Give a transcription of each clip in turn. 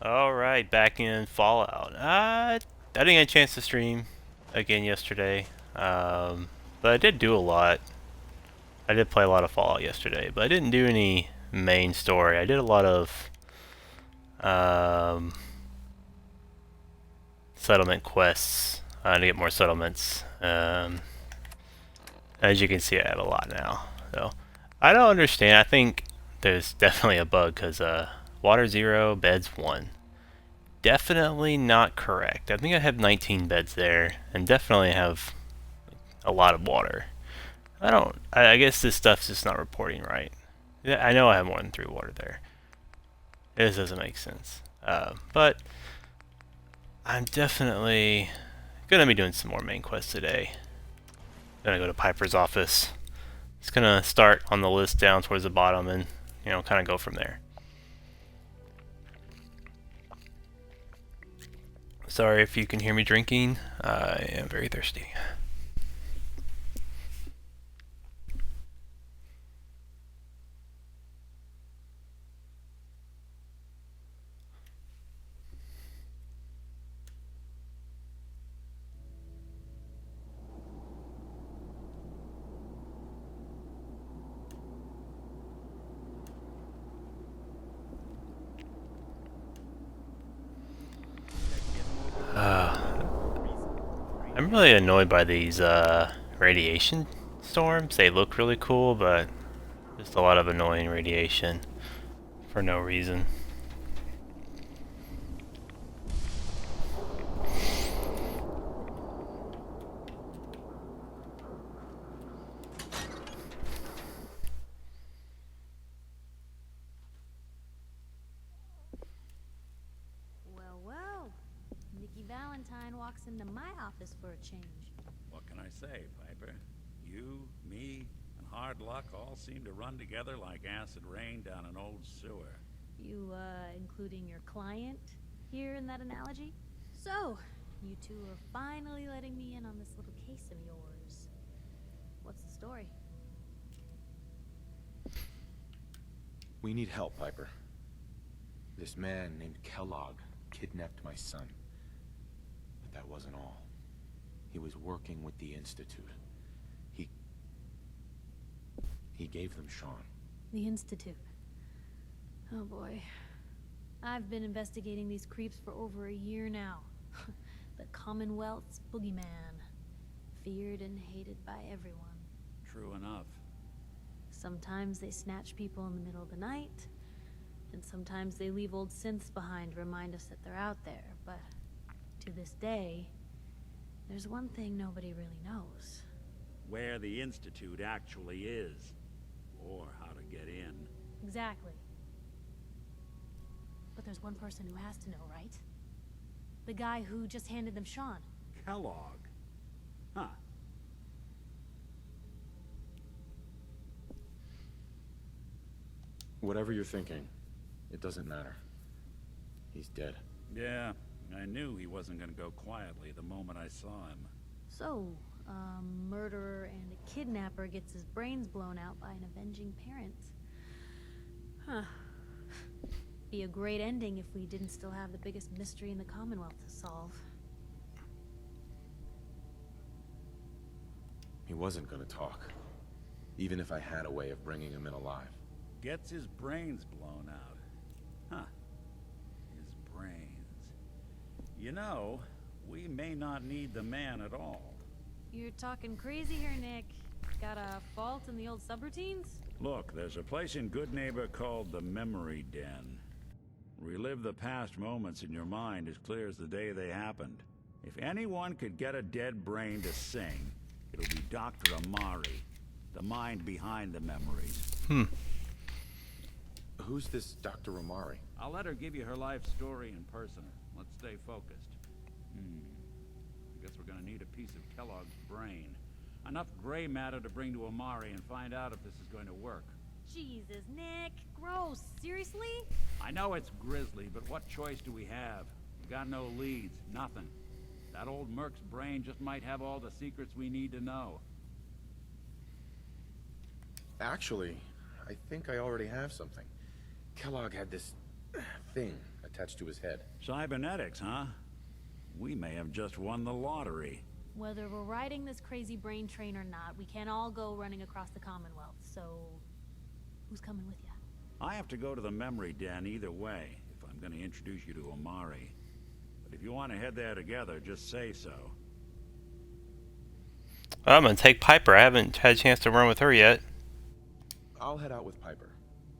Alright, back in Fallout. I didn't get a chance to stream again yesterday, but I did do a lot. I did play a lot of Fallout yesterday, but I didn't do any main story. I did a lot of um, settlement quests to get more settlements. As you can see, I have a lot now. So I don't understand. I think there's definitely a bug because water 0, beds 1. Definitely not correct. I think I have 19 beds there, and definitely have a lot of water. I guess this stuff's just not reporting right. Yeah, I know I have more than 3 water there. This doesn't make sense. But I'm definitely gonna be doing some more main quests today. Gonna go to Piper's office. It's gonna start on the list down towards the bottom and, kind of go from there. Sorry if you can hear me drinking. I am very thirsty. I'm really annoyed by these radiation storms. They look really cool, but just a lot of annoying radiation for no reason. Well, Nikki Valentine walks into my office for a change. What can I say, Piper? You, me, and hard luck all seem to run together like acid rain down an old sewer. You, including your client here in that analogy? So, you two are finally letting me in on this little case of yours. What's the story? We need help, Piper. This man named Kellogg kidnapped my son. But that wasn't all. He was working with the Institute. He gave them Sean. The Institute. Oh boy. I've been investigating these creeps for over a year now. The Commonwealth's boogeyman. Feared and hated by everyone. True enough. Sometimes they snatch people in the middle of the night, and sometimes they leave old synths behind to remind us that they're out there, but to this day, there's one thing nobody really knows. Where the Institute actually is. Or how to get in. Exactly. But there's one person who has to know, right? The guy who just handed them Sean. Kellogg. Huh. Whatever you're thinking, it doesn't matter. He's dead. Yeah, I knew he wasn't gonna go quietly the moment I saw him. So, a murderer and a kidnapper gets his brains blown out by an avenging parent. Huh. Be a great ending if we didn't still have the biggest mystery in the Commonwealth to solve. He wasn't gonna talk. Even if I had a way of bringing him in alive. Gets his brains blown out. Huh. His brains. You know, we may not need the man at all. You're talking crazy here, Nick. Got a fault in the old subroutines? Look, there's a place in Goodneighbor called the Memory Den. Relive the past moments in your mind as clear as the day they happened. If anyone could get a dead brain to sing, it'll be Dr. Amari, the mind behind the memories. Who's this Dr. Romari? I'll let her give you her life story in person. Let's stay focused. I guess we're gonna need a piece of Kellogg's brain. Enough gray matter to bring to Amari and find out if this is going to work. Jesus, Nick. Gross. Seriously? I know it's grisly, but what choice do we have? We got no leads, nothing. That old Merc's brain just might have all the secrets we need to know. Actually, I think I already have something. Kellogg had this thing attached to his head. Cybernetics, huh? We may have just won the lottery. Whether we're riding this crazy brain train or not, we can't all go running across the Commonwealth, so... who's coming with you? I have to go to the memory den either way, if I'm going to introduce you to Omari. But if you want to head there together, just say so. I'm gonna take Piper. I haven't had a chance to run with her yet. I'll head out with Piper.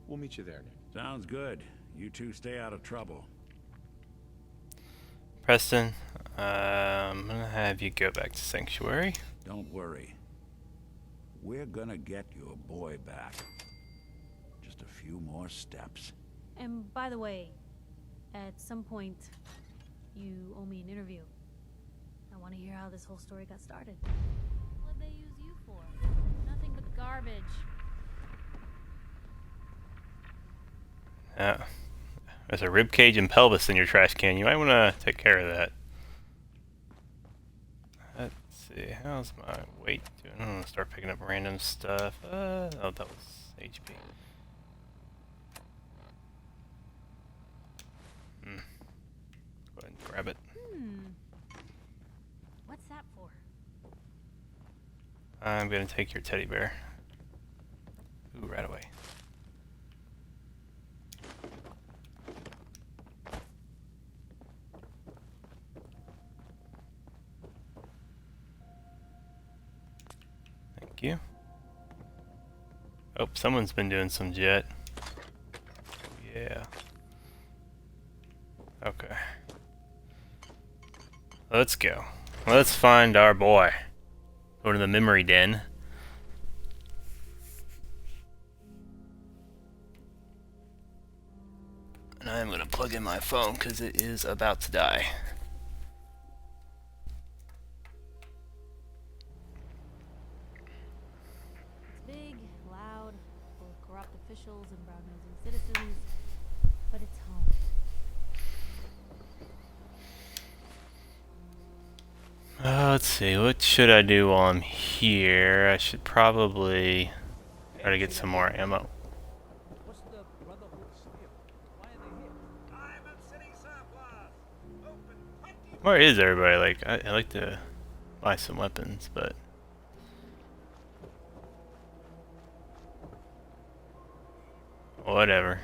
We'll meet you there, Nick. Sounds good. You two stay out of trouble. Preston, I'm gonna have you go back to Sanctuary. Don't worry. We're gonna get your boy back. Just a few more steps. And by the way, at some point, you owe me an interview. I want to hear how this whole story got started. What'd they use you for? Nothing but garbage. Yeah. There's a rib cage and pelvis in your trash can. You might want to take care of that. Let's see. How's my weight doing? I'm gonna start picking up random stuff. Oh, that was HP. Go ahead and grab it. What's that for? I'm gonna take your teddy bear. Ooh, right away. Thank you. Oh, someone's been doing some jet. Yeah. Okay. Let's go. Let's find our boy. Go to the memory den. And I'm gonna plug in my phone because it is about to die. It's big, loud, full of corrupt officials and brown-nosing citizens, but it's home. Let's see, what should I do while I'm here? I should probably try to get some more ammo. What's the Brotherhood still? Why are they here? Diamond City surplus. Open 20. Where is everybody? Like, I like to buy some weapons, but... whatever.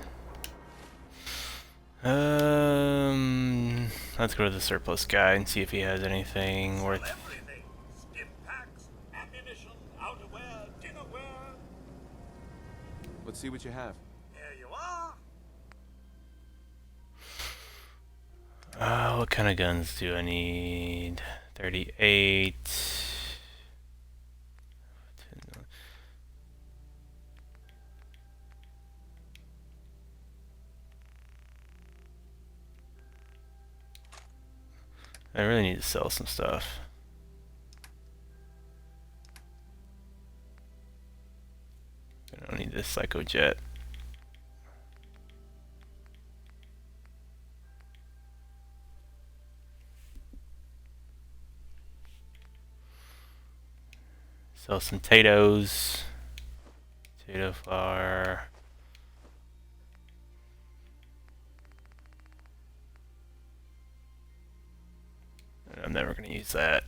Let's go to the surplus guy and see if he has anything worth... Everything. Stim packs, ammunition, outerwear, dinnerware. Let's see what you have. Here you are. What kind of guns do I need? 38. I really need to sell some stuff. I don't need this Psycho Jet. Sell some potatoes. Potato flour. I'm never going to use that.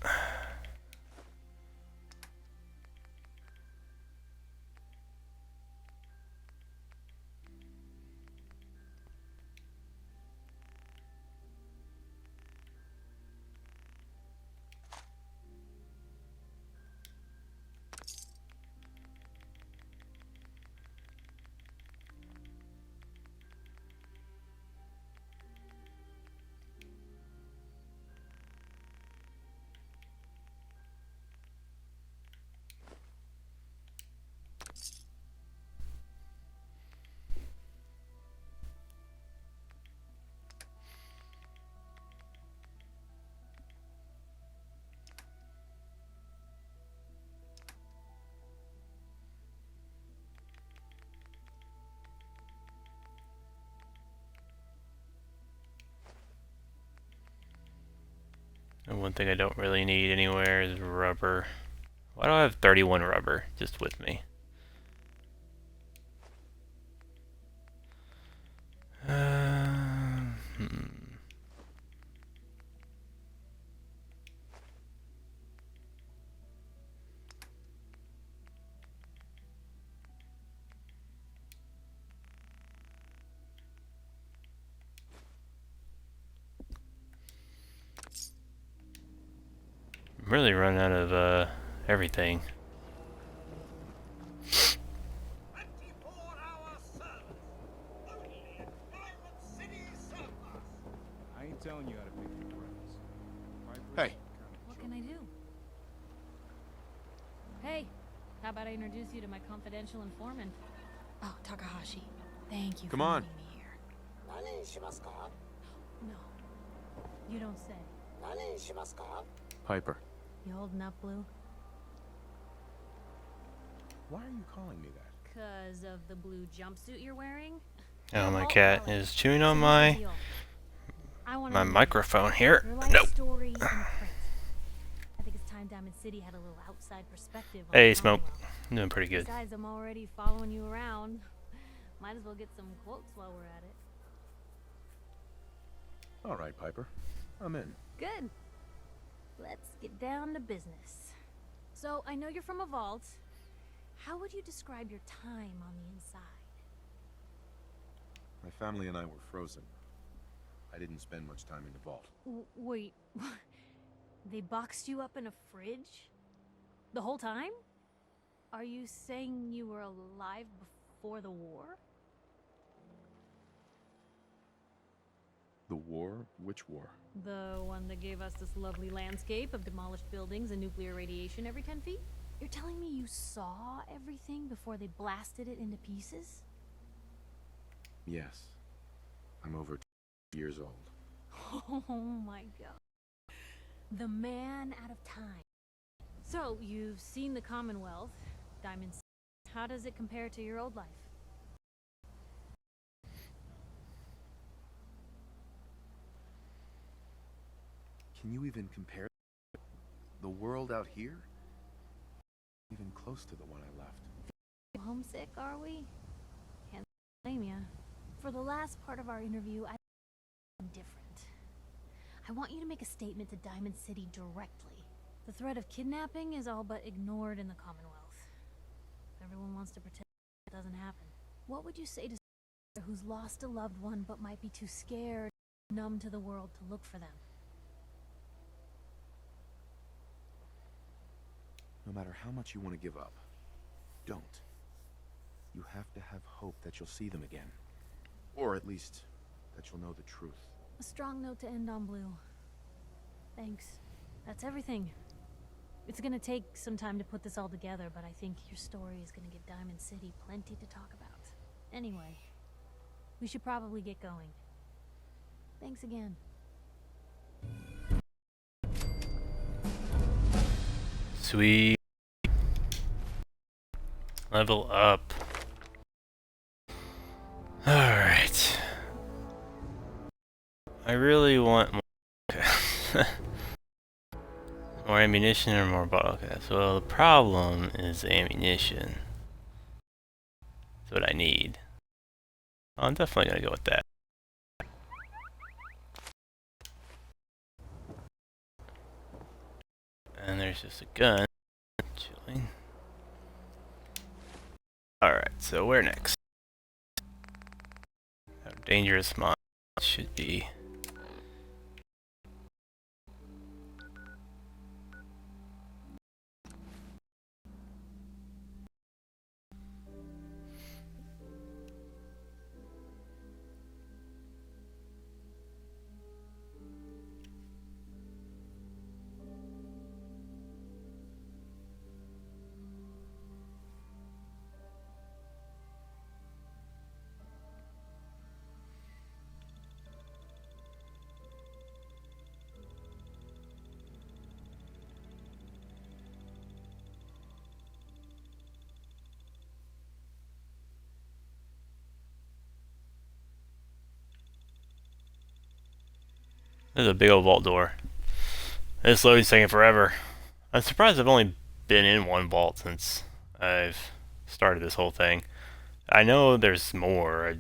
And one thing I don't really need anywhere is rubber. Why do I have 31 rubber just with me? I'm really running out of everything. 24-hour service. Only at Diamond City Surplus. I ain't telling you how to pick your friends. Piper's Hey. kinda What joke. can I do? Hey, how about I introduce you to my confidential informant? Oh, Takahashi. Thank you Come for on. meeting me here. No, you don't say. Piper, You holding up, Blue? why are you calling me that? 'Cause of the blue jumpsuit you're wearing? Oh, my Vault cat Valley. is chewing So on here's the my deal. I wanna my know microphone here. your life Nope. story in print. I think it's time Diamond City had a little outside perspective on Hey, the Smoke. Commonwealth. I'm doing pretty good. Besides, I'm already following you around. Might as well get some quotes while we're at it. All right, Piper. I'm in. Good. Let's get down to business. So, I know you're from a vault. How would you describe your time on the inside? My family and I were frozen. I didn't spend much time in the vault. Wait, they boxed you up in a fridge? The whole time? Are you saying you were alive before the war? The war? Which war? The one that gave us this lovely landscape of demolished buildings and nuclear radiation every 10 feet? You're telling me you saw everything before they blasted it into pieces? Yes. I'm over 2 years old. Oh my god. The man out of time. So, you've seen the Commonwealth, Diamond City. How does it compare to your old life? Can you even compare the world out here? Even close to the one I left. Homesick, are we? Can't blame ya. For the last part of our interview, I'm different. I want you to make a statement to Diamond City directly. The threat of kidnapping is all but ignored in the Commonwealth. Everyone wants to pretend it doesn't happen. What would you say to someone who's lost a loved one but might be too scared, numb to the world to look for them? No matter how much you want to give up, don't. You have to have hope that you'll see them again. Or at least, that you'll know the truth. A strong note to end on, Blue. Thanks. That's everything. It's gonna take some time to put this all together, but I think your story is gonna give Diamond City plenty to talk about. Anyway, we should probably get going. Thanks again. Sweet. Level up. Alright. I really want more. More ammunition or more bottle caps? Well, the problem is ammunition. That's what I need. I'm definitely gonna go with that. And there's just a gun. Chilling. Alright, so where next? How dangerous mine should be. There's a big old vault door. This loading's taking forever. I'm surprised I've only been in one vault since I've started this whole thing. I know there's more.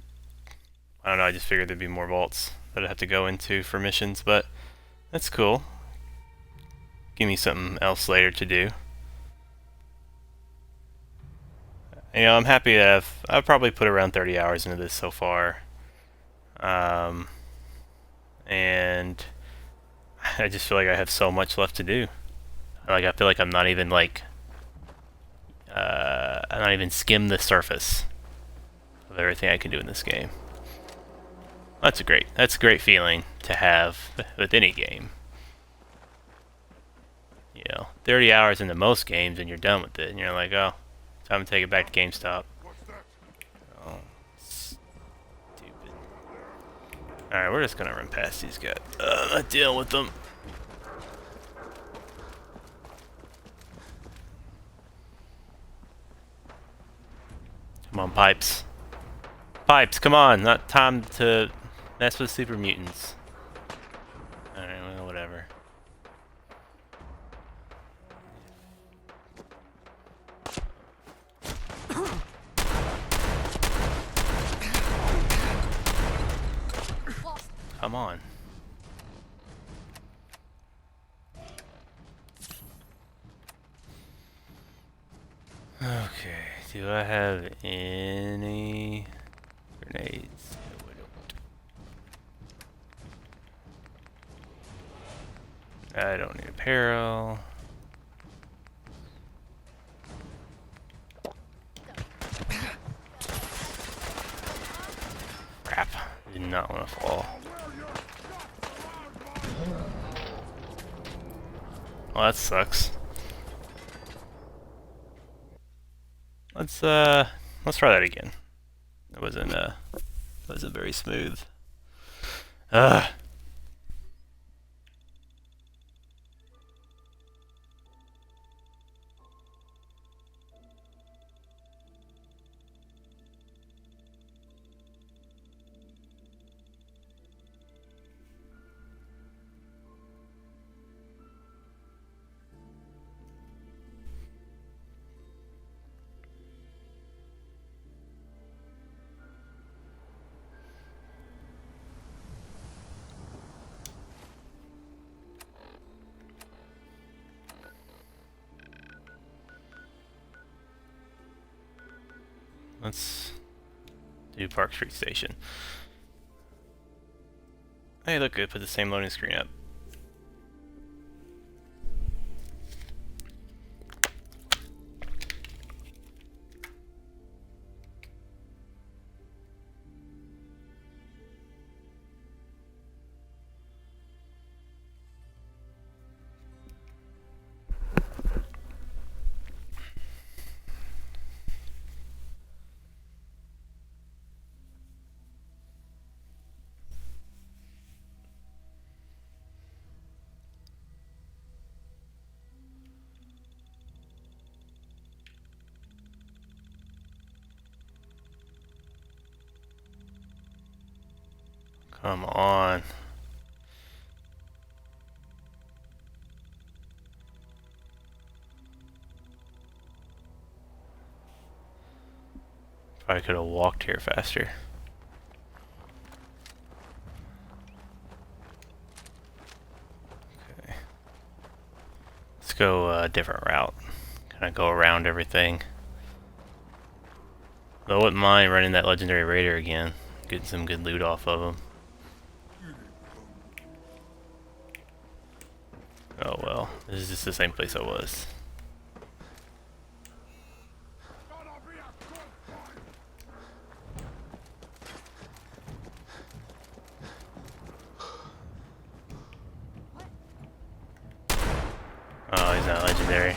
I don't know, I just figured there'd be more vaults that I'd have to go into for missions, but that's cool. Give me something else later to do. You know, I'm happy that I've probably put around 30 hours into this so far. And I just feel like I have so much left to do. Like, I feel like I'm not even, like, I'm not even skim the surface of everything I can do in this game. That's a great feeling to have with any game. You know, 30 hours into most games and you're done with it, and you're like, oh, time to take it back to GameStop. Oh, stupid. Alright, we're just gonna run past these guys. Not dealing with them. Come on, pipes. Pipes, come on! Not time to mess with super mutants. Alright, well, whatever. Come on. Okay, do I have any grenades? No, I don't. I don't need apparel. Crap. I did not want to fall. Well, that sucks. Let's try that again. It wasn't very smooth. Ugh. Let's do Park Street Station. Hey, look good. Put the same loading screen up. Come on. Probably could have walked here faster. Okay. Let's go a different route. Kind of go around everything. Though I wouldn't mind running that legendary raider again. Getting some good loot off of him. Oh well, this is just the same place I was. Oh, he's not legendary.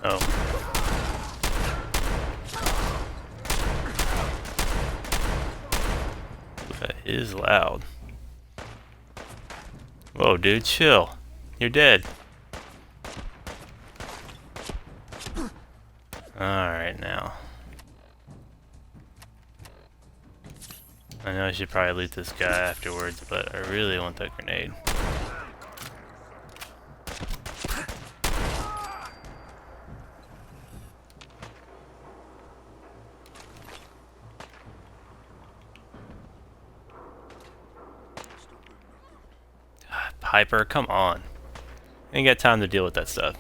Oh. That is loud. Whoa, dude, chill. You're dead. Alright, now. I know I should probably loot this guy afterwards, but I really want that grenade. God, Piper, come on. Ain't got time to deal with that stuff.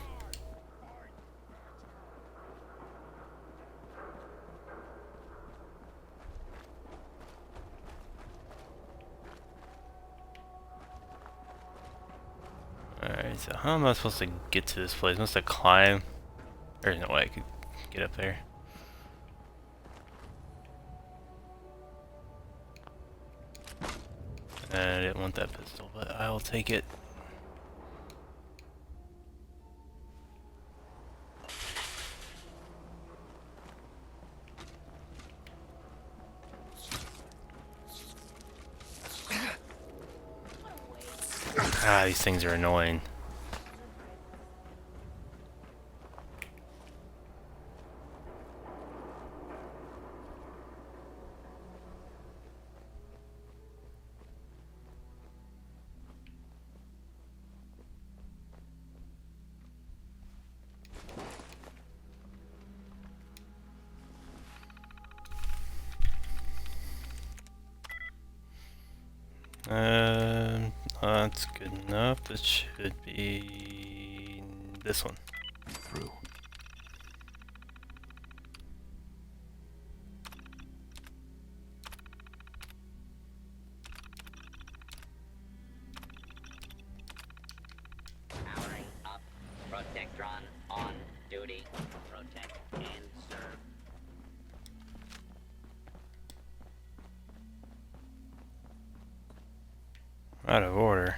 So how am I supposed to get to this place? Must I climb? There's no way I could get up there. I didn't want that pistol, but I will take it. Ah, these things are annoying. That's good enough. It should be this one. Through. Powering up. Protectron on duty. Protect and serve. Out of order.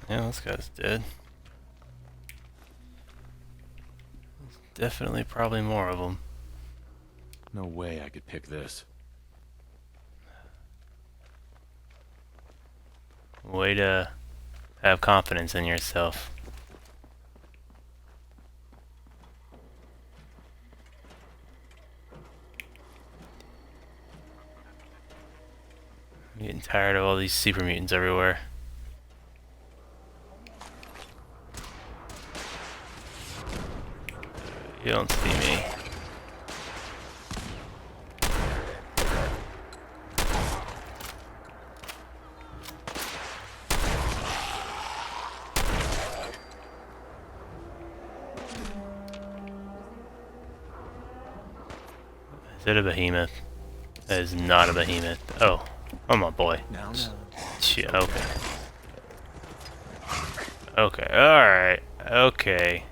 Yeah, this guy's dead. Definitely probably more of them. No way I could pick this. Way to have confidence in yourself. I'm getting tired of all these super mutants everywhere. You don't see me. Is it a behemoth? That is not a behemoth. Oh. Oh my boy. Now. Shit, okay. Okay, alright. Okay.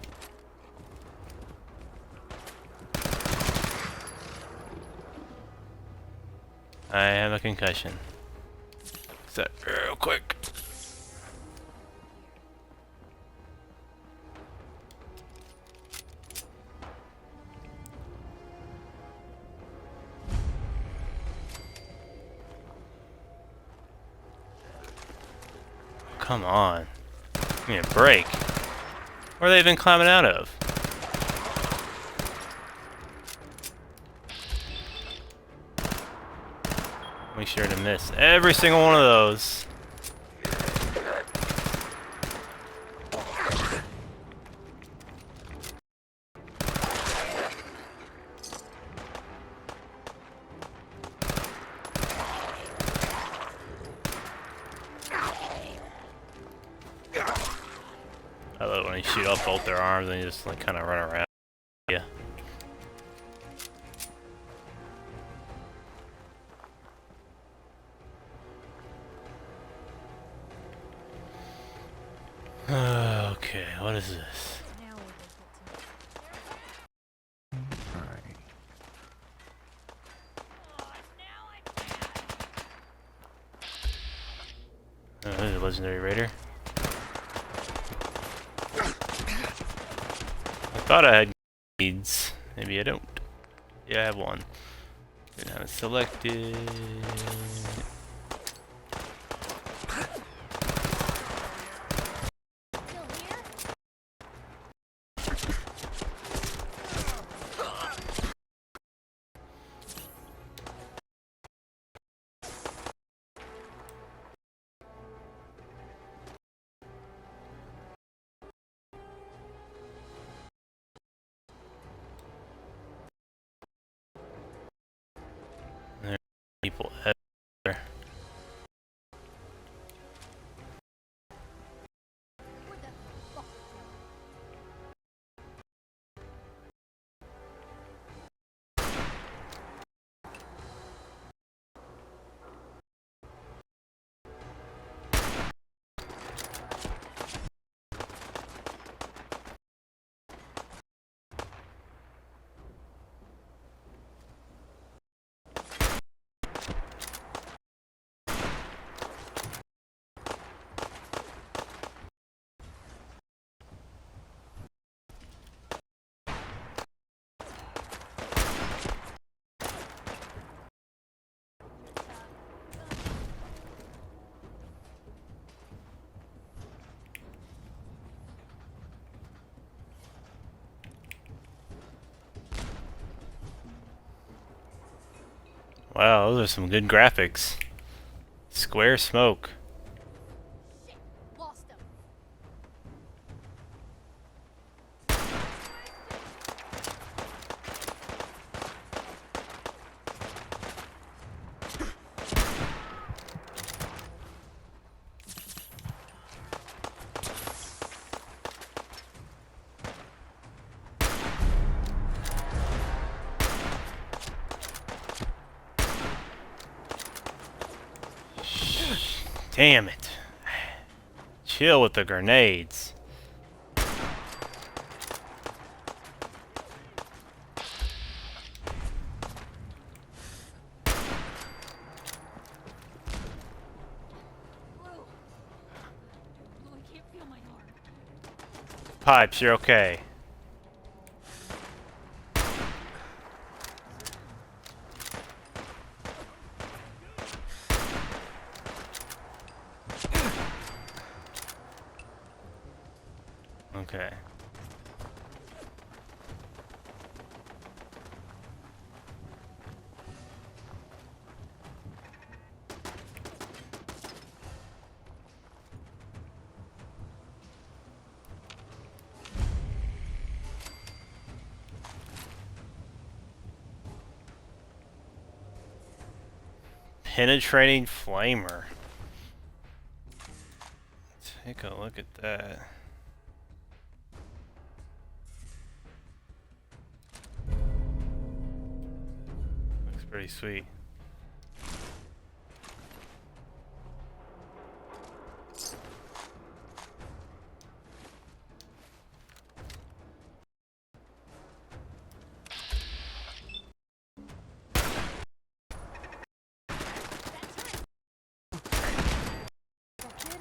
I have a concussion. Set real quick. Come on. Give me a break. Where are they even climbing out of? Make sure to miss every single one of those. I love when they shoot off both their arms and they just like kind of run around. Yeah. Okay, what is this? Now we get to Alright. This is a legendary raider. I thought I had needs. Maybe I don't. Yeah, I have one. Didn't have it selected. There are people everywhere. Wow, those are some good graphics. Square smoke. Shit, lost him. Damn it. Chill with the grenades. Blue. Blue, I can't feel my arm. Pipes, you're okay. Okay. Penetrating flamer. Take a look at that. Looks pretty sweet. That kid?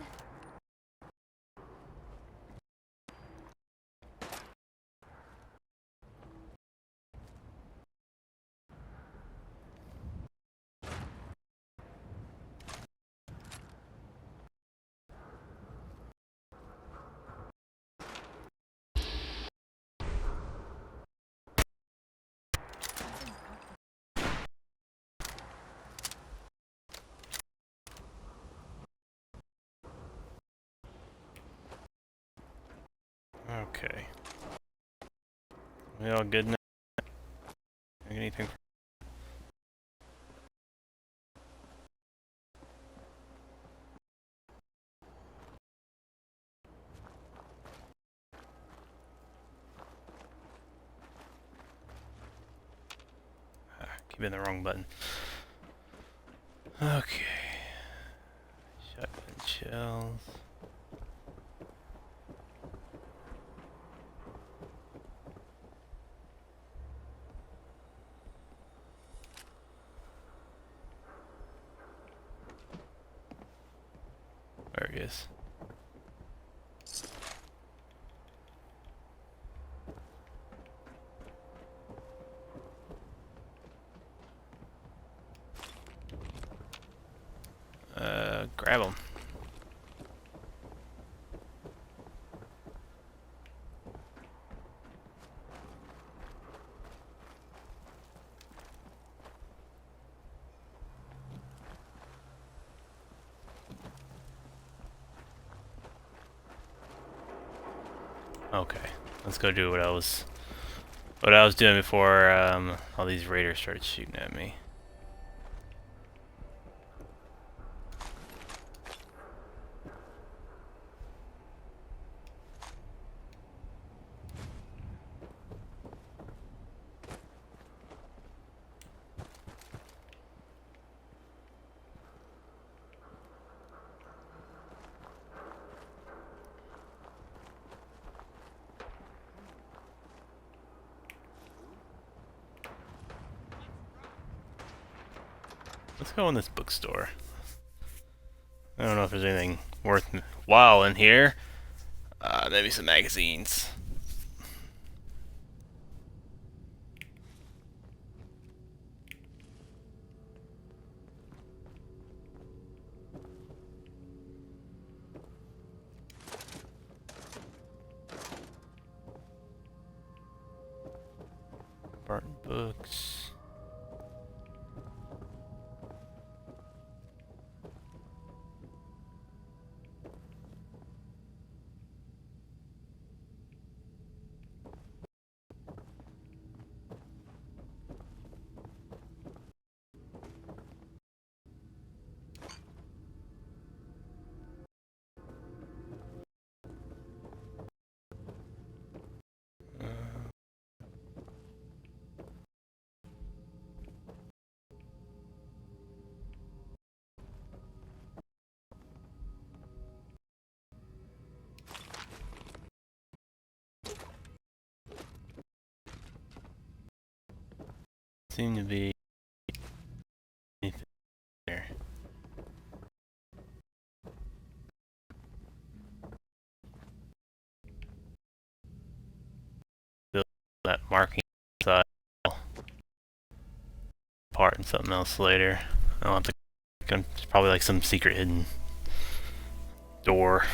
Okay. We all good now? Anything? Keep hitting the wrong button. Okay. Shotgun shells. There he is. Grab him. Okay, let's go do what I was doing before all these raiders started shooting at me. Let's go in this bookstore. I don't know if there's anything worthwhile in here. Maybe some magazines. Barton books. seem to be anything there. Build that marking side part and something else later. I'll have to. It's probably like some secret hidden door.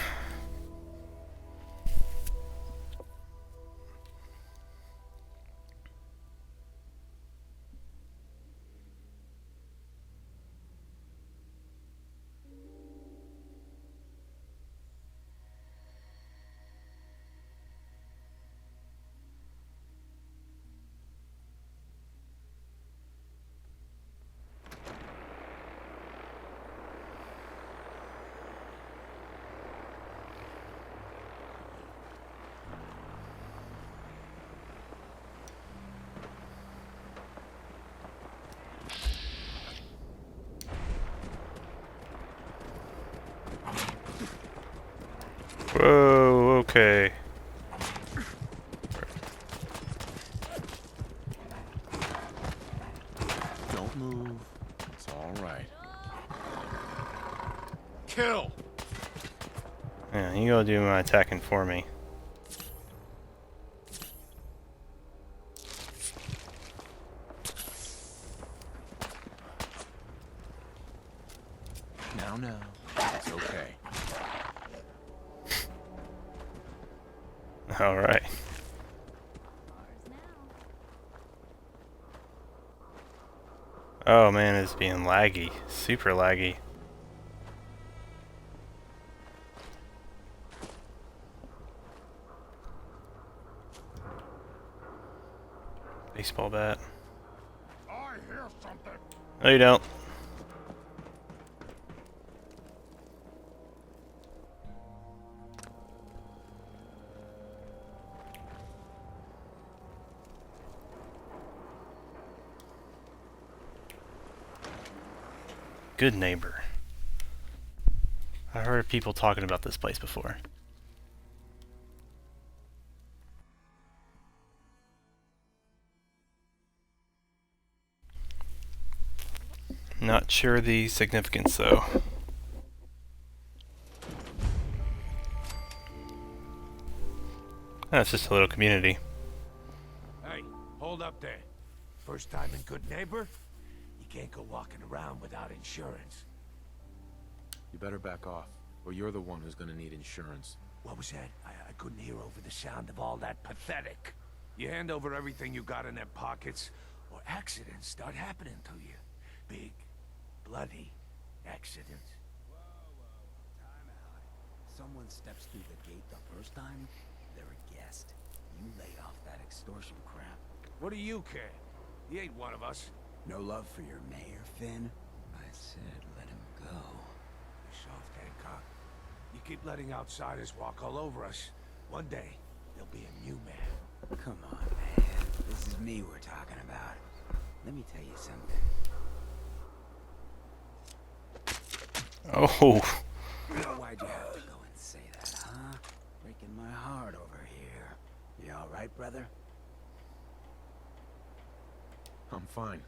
Whoa, okay. Don't move. It's all right. Kill! Yeah, you go do my attacking for me. Now. It's okay. Alright. Ours now. Oh man, it's being laggy. Super laggy. Baseball bat. I hear something. No, you don't. Goodneighbor. I heard of people talking about this place before. Not sure the significance though. That's just a little community. Hey, hold up there. First time in Goodneighbor? You can't go walking around without insurance. You better back off, or you're the one who's gonna need insurance. What was that? I couldn't hear over the sound of all that pathetic. You hand over everything you got in their pockets, or accidents start happening to you. Big, bloody accidents. Time out. Someone steps through the gate the first time, they're a guest. You lay off that extortion crap. What do you care? He ain't one of us. No love for your mayor, Finn? I said let him go. You soft, Hancock. You keep letting outsiders walk all over us. One day, there'll be a new man. Come on, man. This is me we're talking about. Let me tell you something. Oh, Why'd you have to go and say that, huh? Breaking my heart over here. You alright, brother? I'm fine.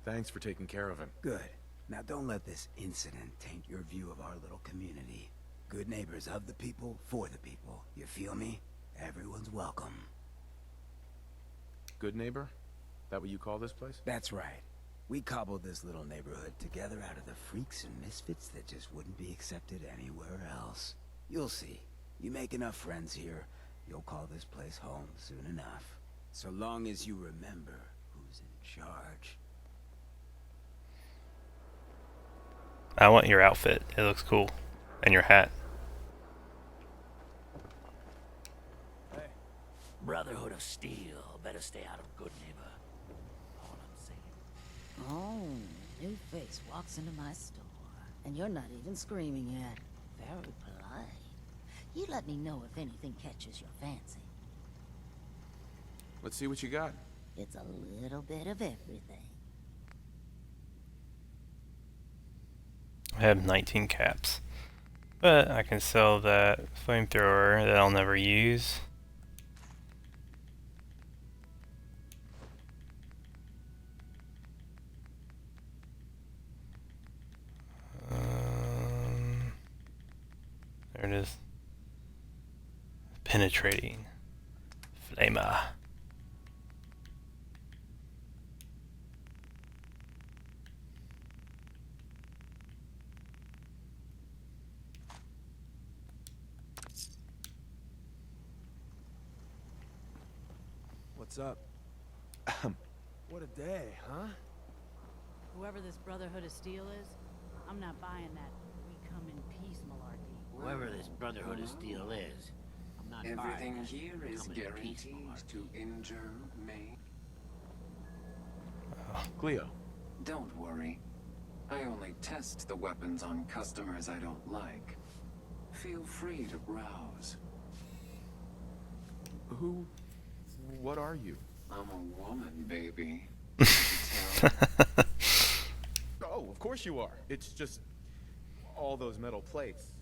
Thanks for taking care of him. Good. Now don't let this incident taint your view of our little community. Good neighbors of the people, for the people. You feel me? Everyone's welcome. Goodneighbor? That what you call this place? That's right. We cobbled this little neighborhood together out of the freaks and misfits that just wouldn't be accepted anywhere else. You'll see. You make enough friends here, you'll call this place home soon enough. So long as you remember who's in charge. I want your outfit. It looks cool. And your hat. Brotherhood of Steel. Better stay out of Goodneighbor. All I'm saying. Oh, new face walks into my store, and you're not even screaming yet. Very polite. You let me know if anything catches your fancy. Let's see what you got. It's a little bit of everything. I have 19 caps. But I can sell that flamethrower that I'll never use. penetrating. Flamer. What's up? What a day, huh? Whoever this Brotherhood of Steel is, I'm not buying that we come in peace malarkey. Whoever this Brotherhood of Steel is, I'm not Everything buying here this is come in peace guaranteed malarkey. to injure me. Cleo. Don't worry. I only test the weapons on customers I don't like. Feel free to browse. What are you? I'm a woman, baby. Oh, of course you are. It's just all those metal plates.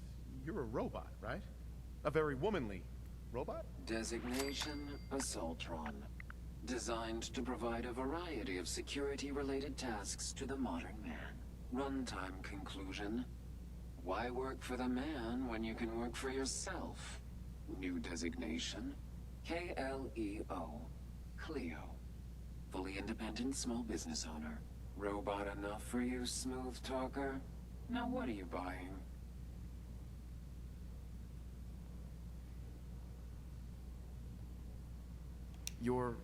You're a robot, right? A very womanly robot? Designation Assaultron. Designed to provide a variety of security-related tasks to the modern man. Runtime conclusion. Why work for the man when you can work for yourself? New designation. KLEO. Cleo. Fully independent small business owner. Robot enough for you, smooth talker? Now what are you buying? You're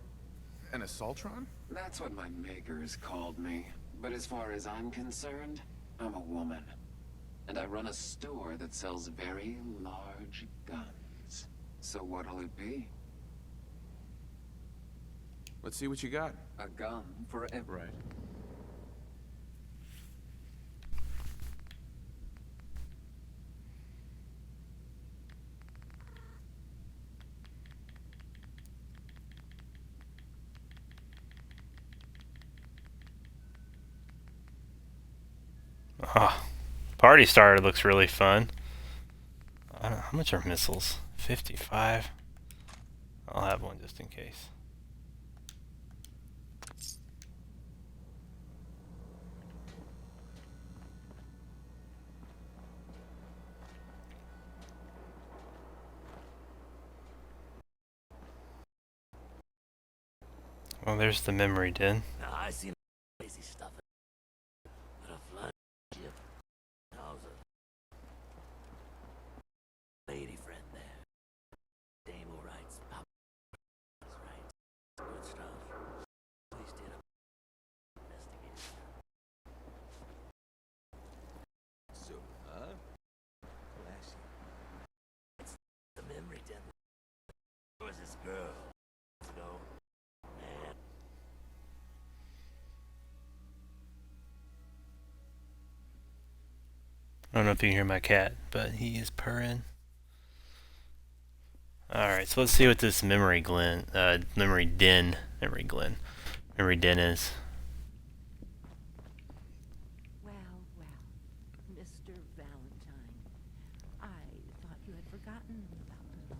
an Assaultron? That's what my makers called me. But as far as I'm concerned, I'm a woman. And I run a store that sells very large guns. So what'll it be? Let's see what you got. A gun for every... Right. Ah, Party Starter looks really fun. I don't know, how much are missiles? 55. I'll have one just in case. Well, there's the memory den. Now, I seen crazy stuff. But a flying ship. How's a lady friend there? Dame who writes pop. Right. Good stuff. Please did a investigation. So, flashy. It's the memory den. Who is this girl? Let's go. Man. I don't know if you can hear my cat, but he is purring. Alright, so let's see what this memory den is. Well, Mr. Valentine, I thought you had forgotten about me.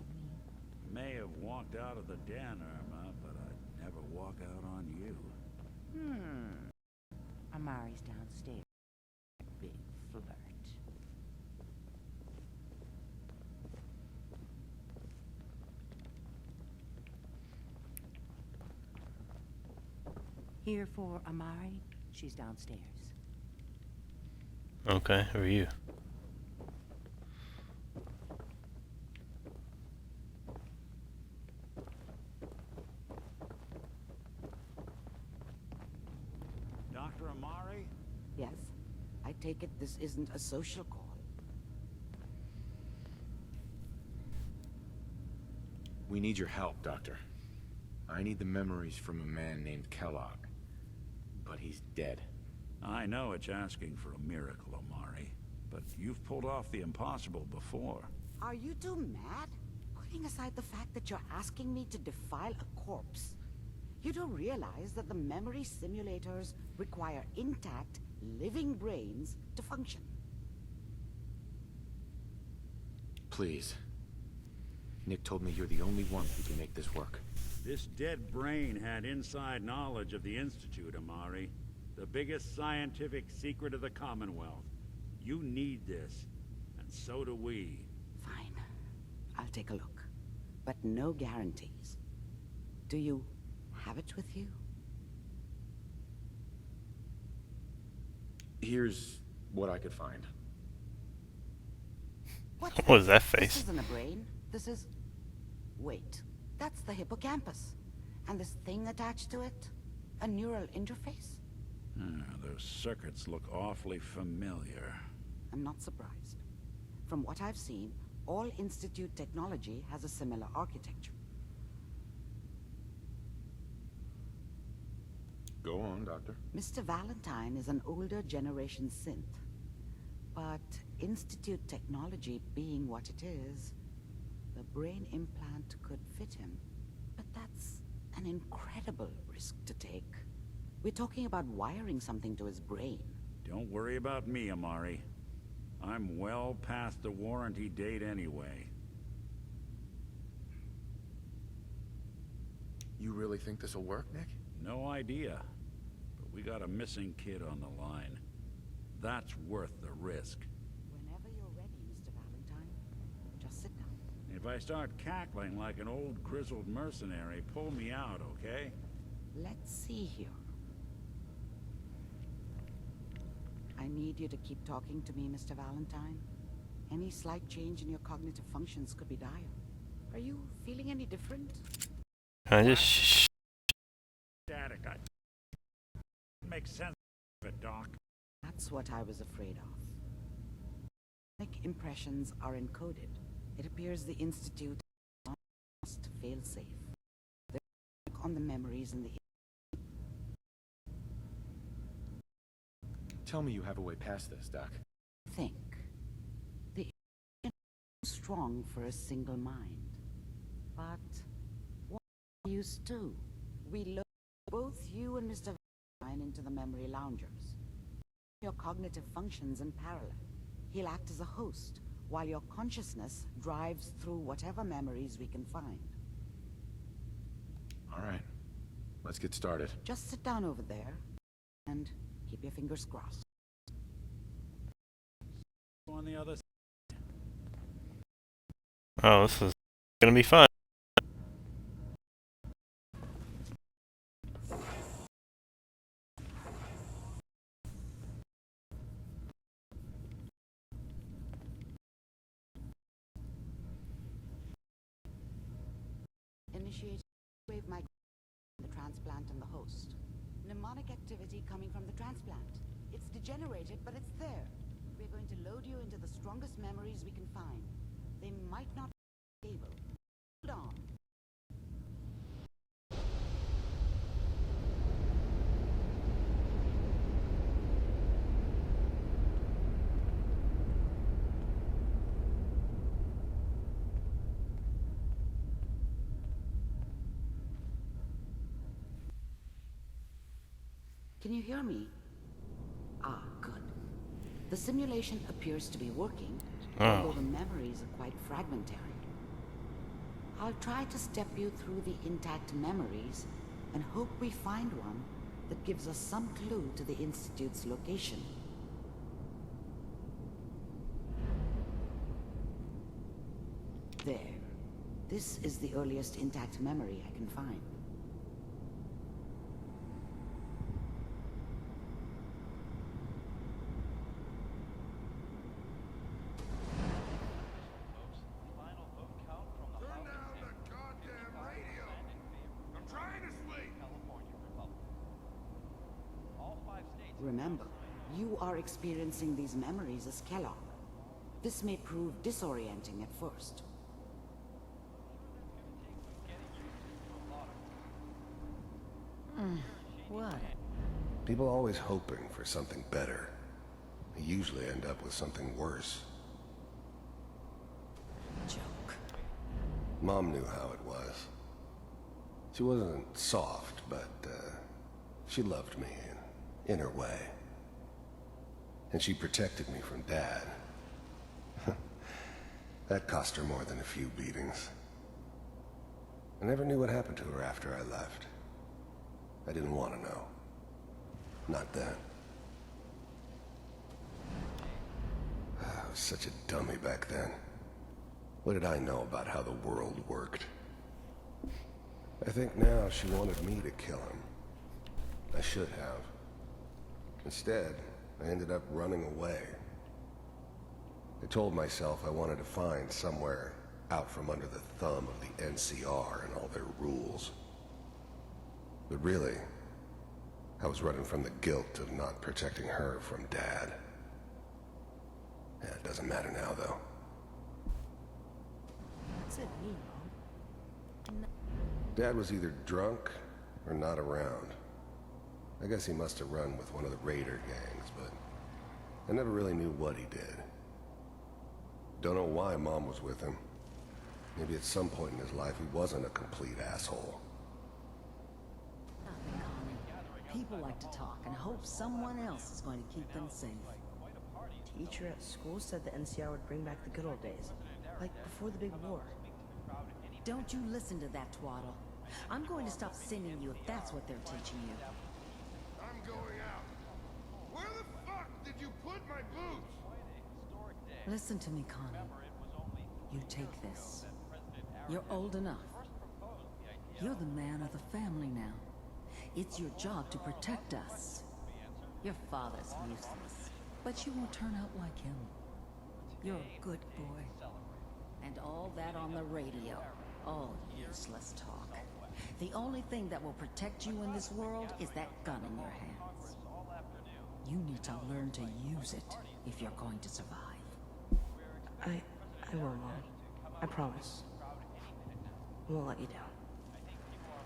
May have walked out of the den, Irma, but I'd never walk out on you. Amari's downstairs. Big flirt. Here for Amari. She's downstairs. Okay, who are you? Dr. Amari? Yes. I take it this isn't a social call. We need your help, Doctor. I need the memories from a man named Kellogg. But he's dead. I know it's asking for a miracle, Amari, but you've pulled off the impossible before. Are you two mad? Putting aside the fact that you're asking me to defile a corpse, you don't realize that the memory simulators require intact, living brains to function. Please. Nick told me you're the only one who can make this work. This dead brain had inside knowledge of the Institute, Amari. The biggest scientific secret of the Commonwealth. You need this, and so do we. Fine. I'll take a look. but no guarantees. Do you have it with you? Here's what I could find. What's What was this? that face? This isn't a brain. This is... Wait, that's the hippocampus. And this thing attached to it? A neural interface? Those circuits look awfully familiar. I'm not surprised. From what I've seen, all Institute technology has a similar architecture. Go on, Doctor. Mr. Valentine is an older generation synth. But Institute technology being what it is, the brain implant could fit him. But that's an incredible risk to take. We're talking about wiring something to his brain. Don't worry about me, Amari. I'm well past the warranty date anyway. You really think this'll work, Nick? No idea. But we got a missing kid on the line. That's worth the risk. Whenever you're ready, Mr. Valentine, just sit down. If I start cackling like an old grizzled mercenary, pull me out, okay? Let's see here. I need you to keep talking to me, Mr. Valentine. Any slight change in your cognitive functions could be dire. Are you feeling any different? I just Static. Makes sense of it, Doc. That's what I was afraid of. Sonic impressions are encoded. It appears the Institute must fail safe. They're on the memories in the... Tell me you have a way past this, Doc. Think. The Institute is strong for a single mind. But what use to? We load both you and Mr. Valentine into the memory loungers. Your cognitive functions in parallel. He'll act as a host, while your consciousness drives through whatever memories we can find. All right. Let's get started. Just sit down over there, and keep your fingers crossed. On the other side. oh, this is gonna be fun. Initiate wave migration, the transplant and the host. Mnemonic activity coming from the transplant. It's degenerated, but it's there. We're going to load you into the strongest memories we can find. They might not be able. Hold on. Can you hear me? Ah, good. The simulation appears to be working, although the memories are quite fragmentary. I'll try to step you through the intact memories and hope we find one that gives us some clue to the Institute's location. There. This is the earliest intact memory I can find. Remember, you are experiencing these memories as Kellogg. This may prove disorienting at first. What? People are always hoping for something better. They usually end up with something worse. Joke. Mom knew how it was. She wasn't soft, but she loved me in her way. And she protected me from Dad. That cost her more than a few beatings. I never knew what happened to her after I left. I didn't want to know. Not then. I was such a dummy back then. What did I know about how the world worked? I think now she wanted me to kill him. I should have. Instead, I ended up running away. I told myself I wanted to find somewhere out from under the thumb of the NCR and all their rules. But really, I was running from the guilt of not protecting her from Dad. Yeah, it doesn't matter now, though. What's it mean, Mom? Dad was either drunk or not around. I guess he must have run with one of the raider gangs, but I never really knew what he did. Don't know why Mom was with him. Maybe at some point in his life he wasn't a complete asshole. Nothing, Connie. People like to talk and hope someone else is going to keep them safe. Teacher at school said the NCR would bring back the good old days, like before the big war. Don't you listen to that twaddle. I'm going to stop singing you if that's what they're teaching you. I'm going out. Where the fuck did you put my boots? Listen to me, Connie. You take this. You're old enough. You're the man of the family now. It's your job to protect us. Your father's useless, but you won't turn out like him. You're a good boy. And all that on the radio. All useless talk. The only thing that will protect you in this world is that gun in your hands. You need to learn to use it if you're going to survive. I will, Mom. I promise. I won't let you down.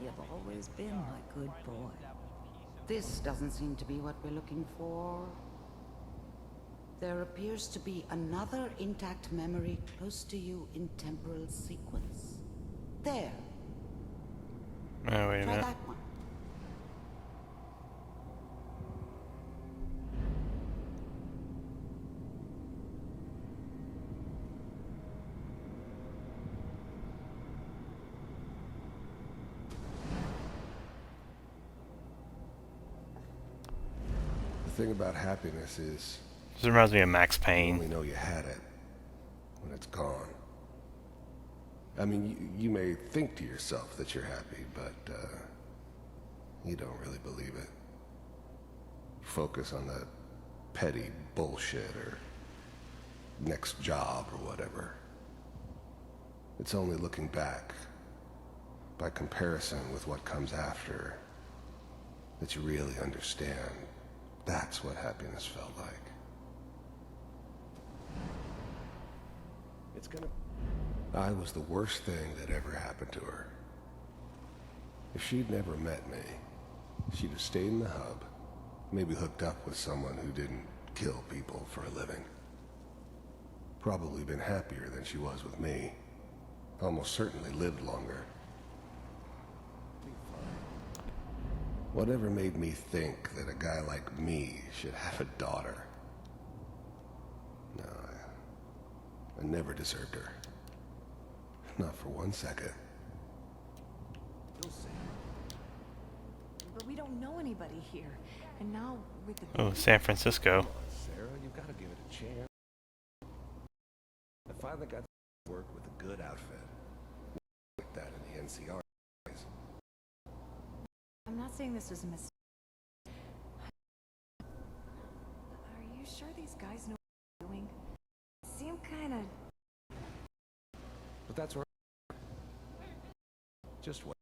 You've always been my good boy. This doesn't seem to be what we're looking for. There appears to be another intact memory close to you in temporal sequence. There. Oh, wait a Try minute. that one. The thing about happiness is This reminds me of Max you Payne. only know you had it when it's gone. I mean, you may think to yourself that you're happy, but you don't really believe it. Focus on that petty bullshit or next job or whatever. It's only looking back, by comparison with what comes after, that you really understand. That's what happiness felt like. I was the worst thing that ever happened to her. If she'd never met me, she'd have stayed in the hub, maybe hooked up with someone who didn't kill people for a living. Probably been happier than she was with me. Almost certainly lived longer. Whatever made me think that a guy like me should have a daughter? No, I never deserved her. Not for 1 second. But we don't know anybody here. And now with the Oh, San Francisco. Sarah, you gotta give it a chance. I finally got to work with a good outfit. Like that in the NCR. I'm not saying this was a mistake. Are you sure these guys know what they're doing? Seem kinda... But that's right. Just wait.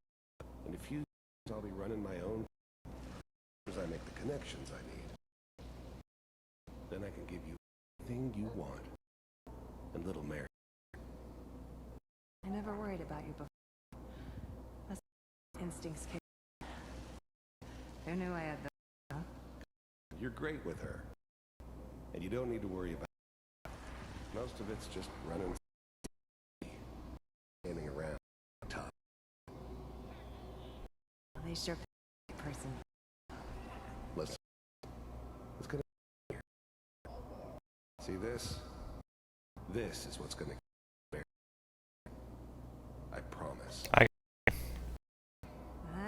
In a few years, I'll be running my own as I make the connections I need. Then I can give you anything you want. And little Mary. I never worried about you before. That's instincts kick. Who knew I had those, huh? You're great with her. And you don't need to worry about it. Most of it's just running, standing around. Tough. They sure pick a person. Listen. What's gonna here? See this? This is what's gonna bear. I promise. I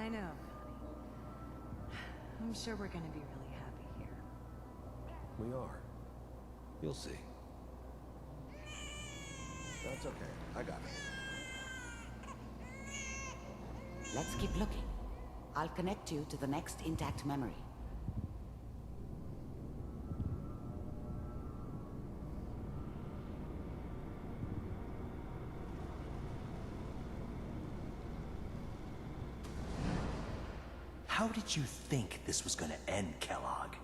know, Connie. I'm sure we're gonna be really happy here. We are. You'll see. That's okay. I got it. Let's keep looking. I'll connect you to the next intact memory. How did you think this was gonna end, Kellogg?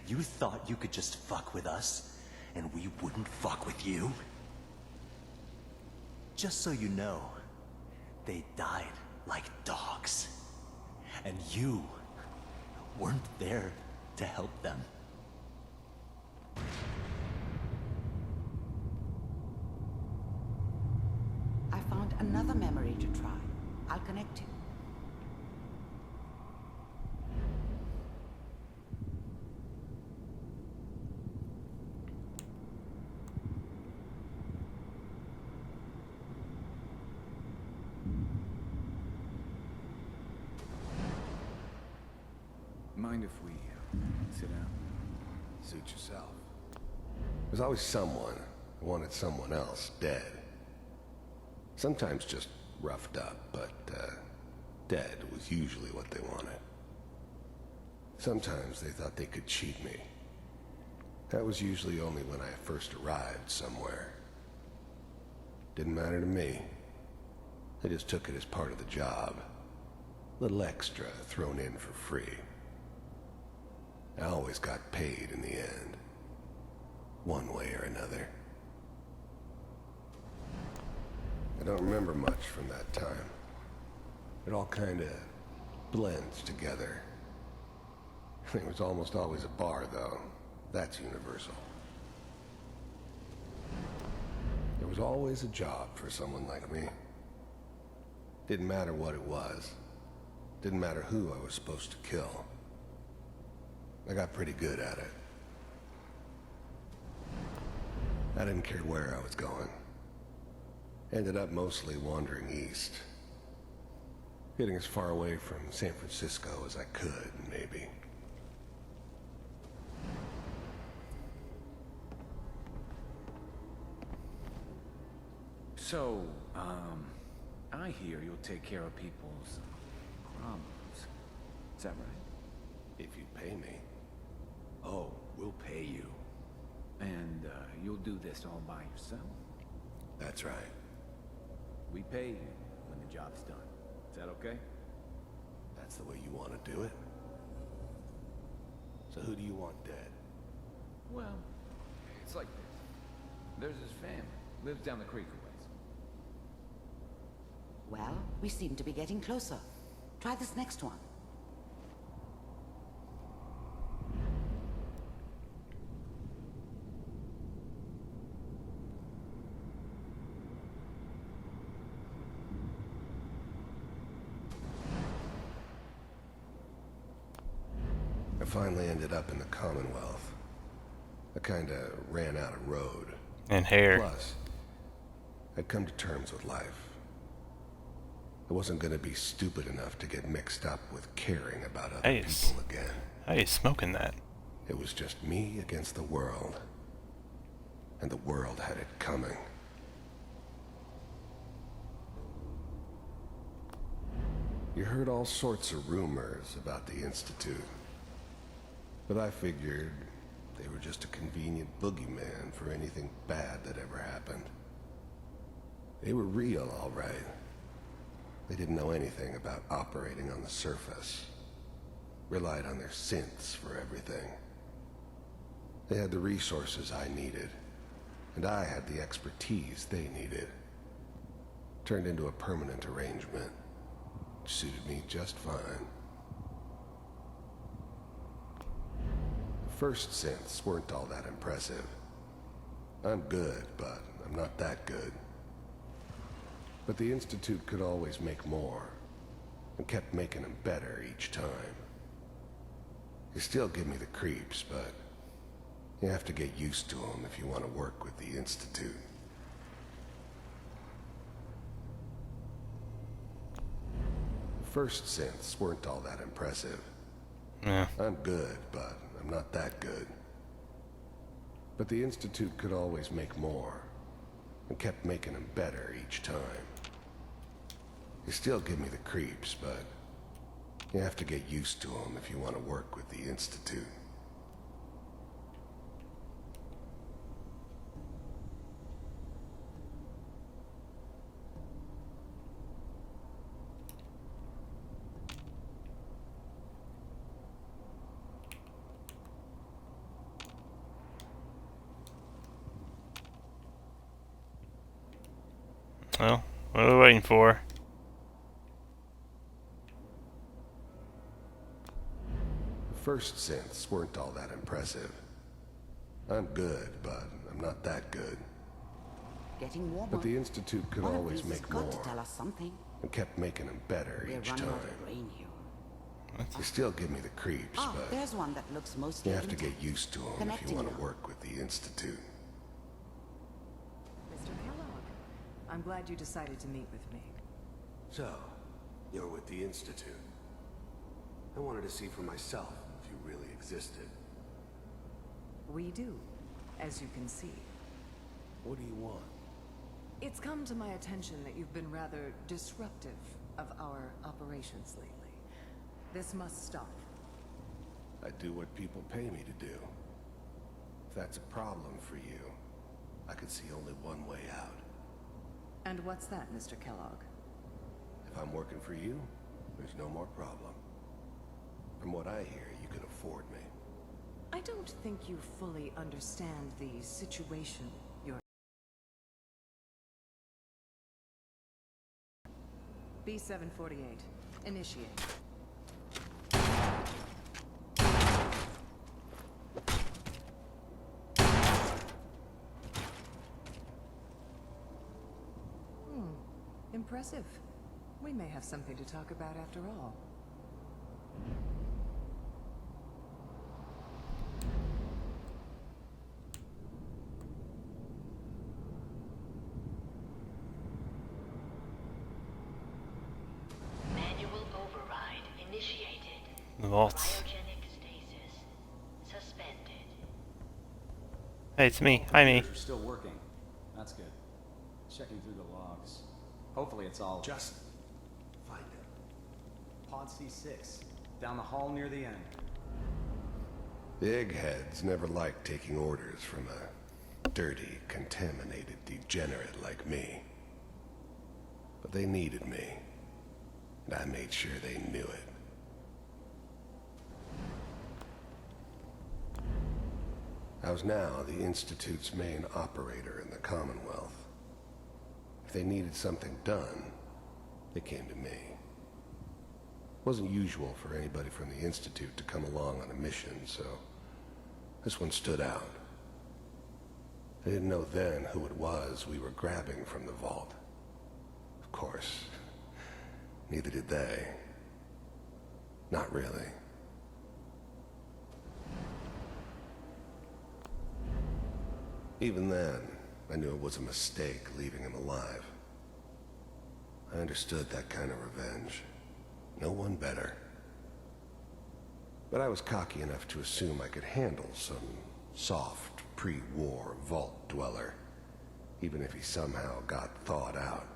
You thought you could just fuck with us, and we wouldn't fuck with you? Just so you know, they died like dogs. And you weren't there to help them. I found another memory to try. I'll connect you. Mind if we sit down? Suit yourself. There's always someone who wanted someone else dead. Sometimes just roughed up, but dead was usually what they wanted. Sometimes they thought they could cheat me. That was usually only when I first arrived somewhere. Didn't matter to me. I just took it as part of the job. Little extra thrown in for free. I always got paid in the end. One way or another. I don't remember much from that time. It all kinda blends together. There was almost always a bar, though. That's universal. There was always a job for someone like me. Didn't matter what it was. Didn't matter who I was supposed to kill. I got pretty good at it. I didn't care where I was going. Ended up mostly wandering east. Getting as far away from San Francisco as I could, maybe. So, I hear you'll take care of people's problems. Is that right? If you pay me. Oh, we'll pay you. And, you'll do this all by yourself? That's right. We pay you when the job's done. Is that okay? That's the way you want to do it? So who do you want dead? Well, it's like this. There's his family. Lives down the creek a ways. Well, we seem to be getting closer. Try this next one. I finally ended up in the Commonwealth. I kinda ran out of road. And hair. Plus, I'd come to terms with life. I wasn't gonna be stupid enough to get mixed up with caring about other people again. How you smoking that? It was just me against the world. And the world had it coming. You heard all sorts of rumors about the Institute. But I figured they were just a convenient boogeyman for anything bad that ever happened. They were real, all right. They didn't know anything about operating on the surface. Relied on their synths for everything. They had the resources I needed, and I had the expertise they needed. Turned into a permanent arrangement, which suited me just fine. The first synths weren't all that impressive. I'm good, but I'm not that good. But the Institute could always make more, and kept making them better each time. They still give me the creeps, but you have to get used to them if you want to work with the Institute. The first synths weren't all that impressive. Yeah. I'm good, but I'm not that good. But the Institute could always make more, and kept making them better each time. They still give me the creeps, but you have to get used to them if you want to work with the Institute. Well, what are we waiting for? The first synths weren't all that impressive. I'm good, but I'm not that good. Getting warmer. But the Institute could One of always these has make got more, to tell us something. and kept making them better We're each running time. out of brain here. They still give me the creeps, Ah, but there's one that looks mostly you have to intact. get used to them if you Connecting want to now. work with the Institute. Mr. Kellogg, I'm glad you decided to meet with me. So, you're with the Institute. I wanted to see for myself if you really existed. We do, as you can see. What do you want? It's come to my attention that you've been rather disruptive of our operations lately. This must stop. I do what people pay me to do. If that's a problem for you, I could see only one way out. And what's that, Mr. Kellogg? If I'm working for you, there's no more problem. From what I hear, you can afford me. I don't think you fully understand the situation you're... B-748, initiate. Impressive. We may have something to talk about after all. Manual override initiated. The vaults. Cryogenic stasis suspended. Hey, it's me. Hi, me. Computers are still working. That's good. Checking through the logs. Hopefully it's all... Just find it. Pod C6. Down the hall near the end. The eggheads never liked taking orders from a dirty, contaminated degenerate like me. But they needed me, and I made sure they knew it. I was now the Institute's main operator in the Commonwealth. If they needed something done, they came to me. It wasn't usual for anybody from the Institute to come along on a mission, so this one stood out. I didn't know then who it was we were grabbing from the vault. Of course, neither did they. Not really. Even then, I knew it was a mistake leaving him alive. I understood that kind of revenge. No one better. But I was cocky enough to assume I could handle some soft, pre-war vault dweller, even if he somehow got thawed out.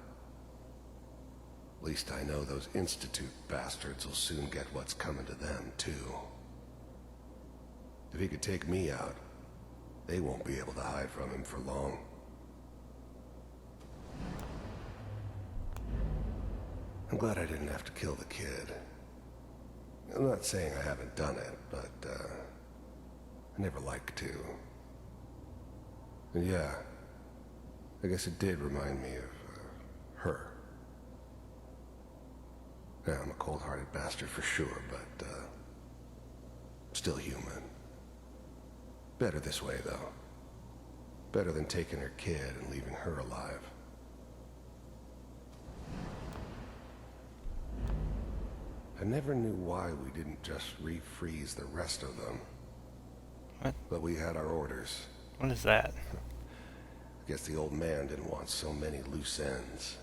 At least I know those Institute bastards will soon get what's coming to them, too. If he could take me out, they won't be able to hide from him for long. I'm glad I didn't have to kill the kid. I'm not saying I haven't done it, but, I never liked to. And yeah, I guess it did remind me of, her. Yeah, I'm a cold-hearted bastard for sure, but, still human. Better this way, though. Better than taking her kid and leaving her alive. I never knew why we didn't just refreeze the rest of them. What? But we had our orders. What is that? I guess the old man didn't want so many loose ends.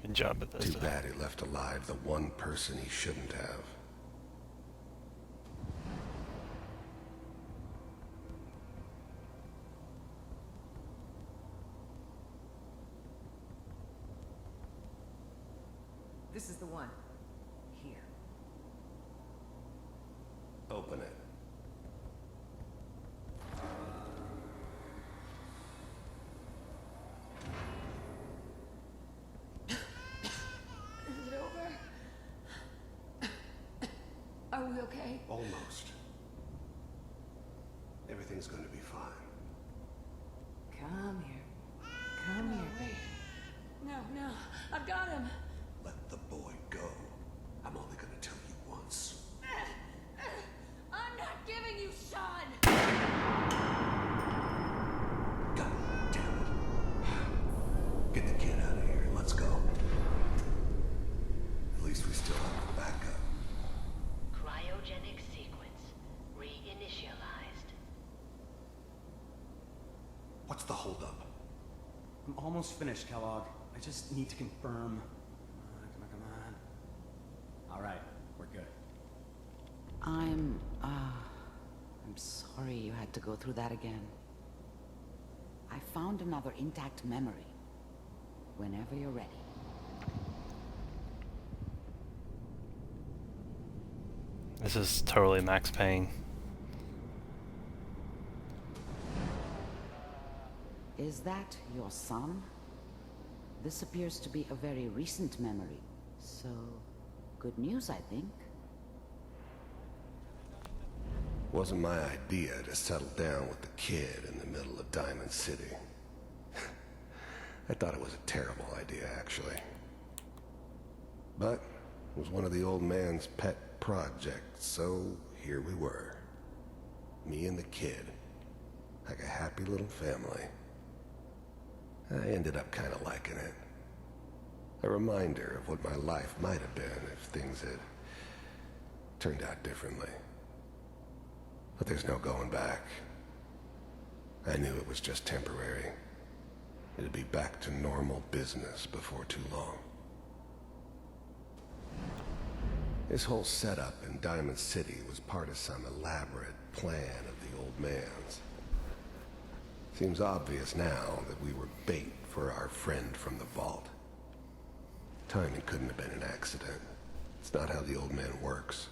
Good job at this. Too bad he left alive the one person he shouldn't have. This is the one. Here. Open it. Is it over? Are we okay? Almost. Everything's going to be fine. Come here. Come here, baby. No, I've got him. Let the boy go. I'm only going to tell you once. I'm not giving you Sean! God damn it. Get the kid out of here. Let's go. At least we still have a backup. Cryogenic sequence reinitialized. What's the holdup? I'm almost finished, Kellogg. I just need to confirm. Come on. All right, we're good. I'm sorry you had to go through that again. I found another intact memory. Whenever you're ready. This is totally Max Payne. Is that your son? This appears to be a very recent memory. So, good news, I think. Wasn't my idea to settle down with the kid in the middle of Diamond City. I thought it was a terrible idea, actually. But it was one of the old man's pet projects, so here we were. Me and the kid. Like a happy little family. I ended up kind of liking it. A reminder of what my life might have been if things had turned out differently. But there's no going back. I knew it was just temporary. It'd be back to normal business before too long. This whole setup in Diamond City was part of some elaborate plan of the old man's. Seems obvious now that we were bait for our friend from the vault. Timing couldn't have been an accident. It's not how the old man works.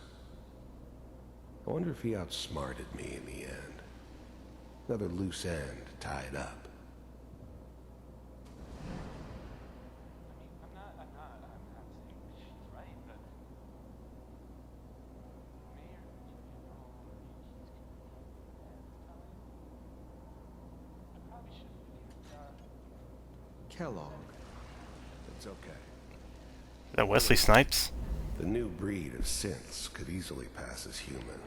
I wonder if he outsmarted me in the end. Another loose end tied up. Kellogg. It's okay. Is that Wesley Snipes? The new breed of synths could easily pass as human.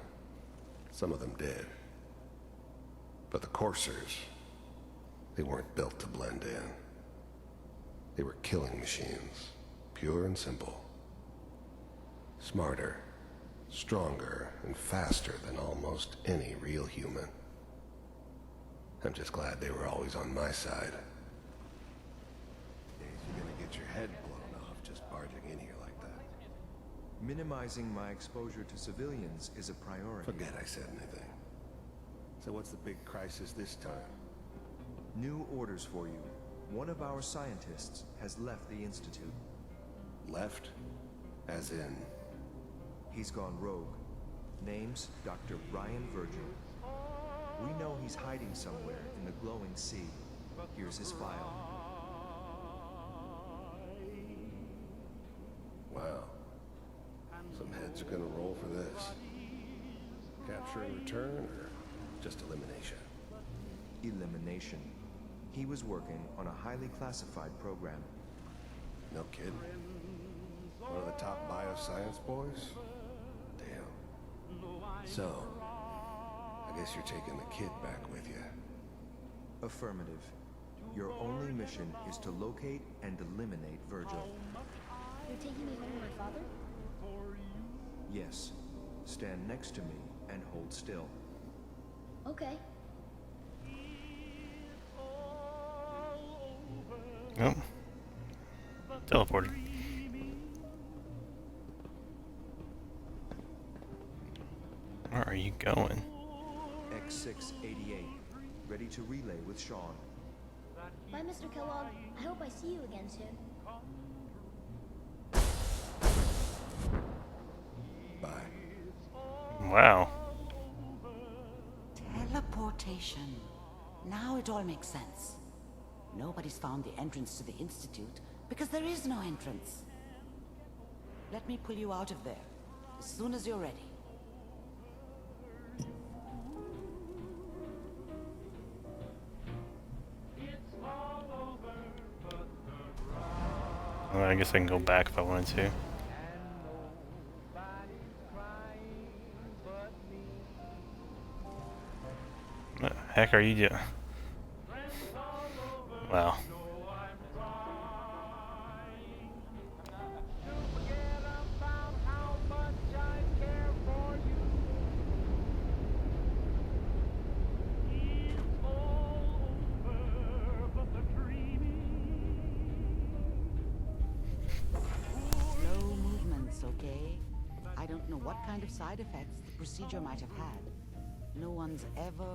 Some of them did. But the coursers, they weren't built to blend in. They were killing machines, pure and simple. Smarter, stronger, and faster than almost any real human. I'm just glad they were always on my side. You're gonna get your head blown off just barging in here like that. Minimizing my exposure to civilians is a priority. Forget I said anything. So what's the big crisis this time? New orders for you. One of our scientists has left the Institute. Left? As in? He's gone rogue. Name's Dr. Ryan Virgil. We know he's hiding somewhere in the glowing sea. Here's his file. Wow. Some heads are gonna roll for this. Capture and return, or just elimination? Elimination. He was working on a highly classified program. No kidding. One of the top bioscience boys? Damn. So, I guess you're taking the kid back with you. Affirmative. Your only mission is to locate and eliminate Virgil. You're taking me home with my father? Yes. Stand next to me and hold still. Okay. Oh. Teleported. Where are you going? X688. Ready to relay with Sean. Bye, Mr. Kellogg. I hope I see you again soon. it all makes sense. Nobody's found the entrance to the Institute because there is no entrance. Let me pull you out of there as soon as you're ready. Well, I guess I can go back if I wanted to. What the heck are you doing? Wow. Slow movements, okay? I don't know what kind of side effects the procedure might have had. No one's ever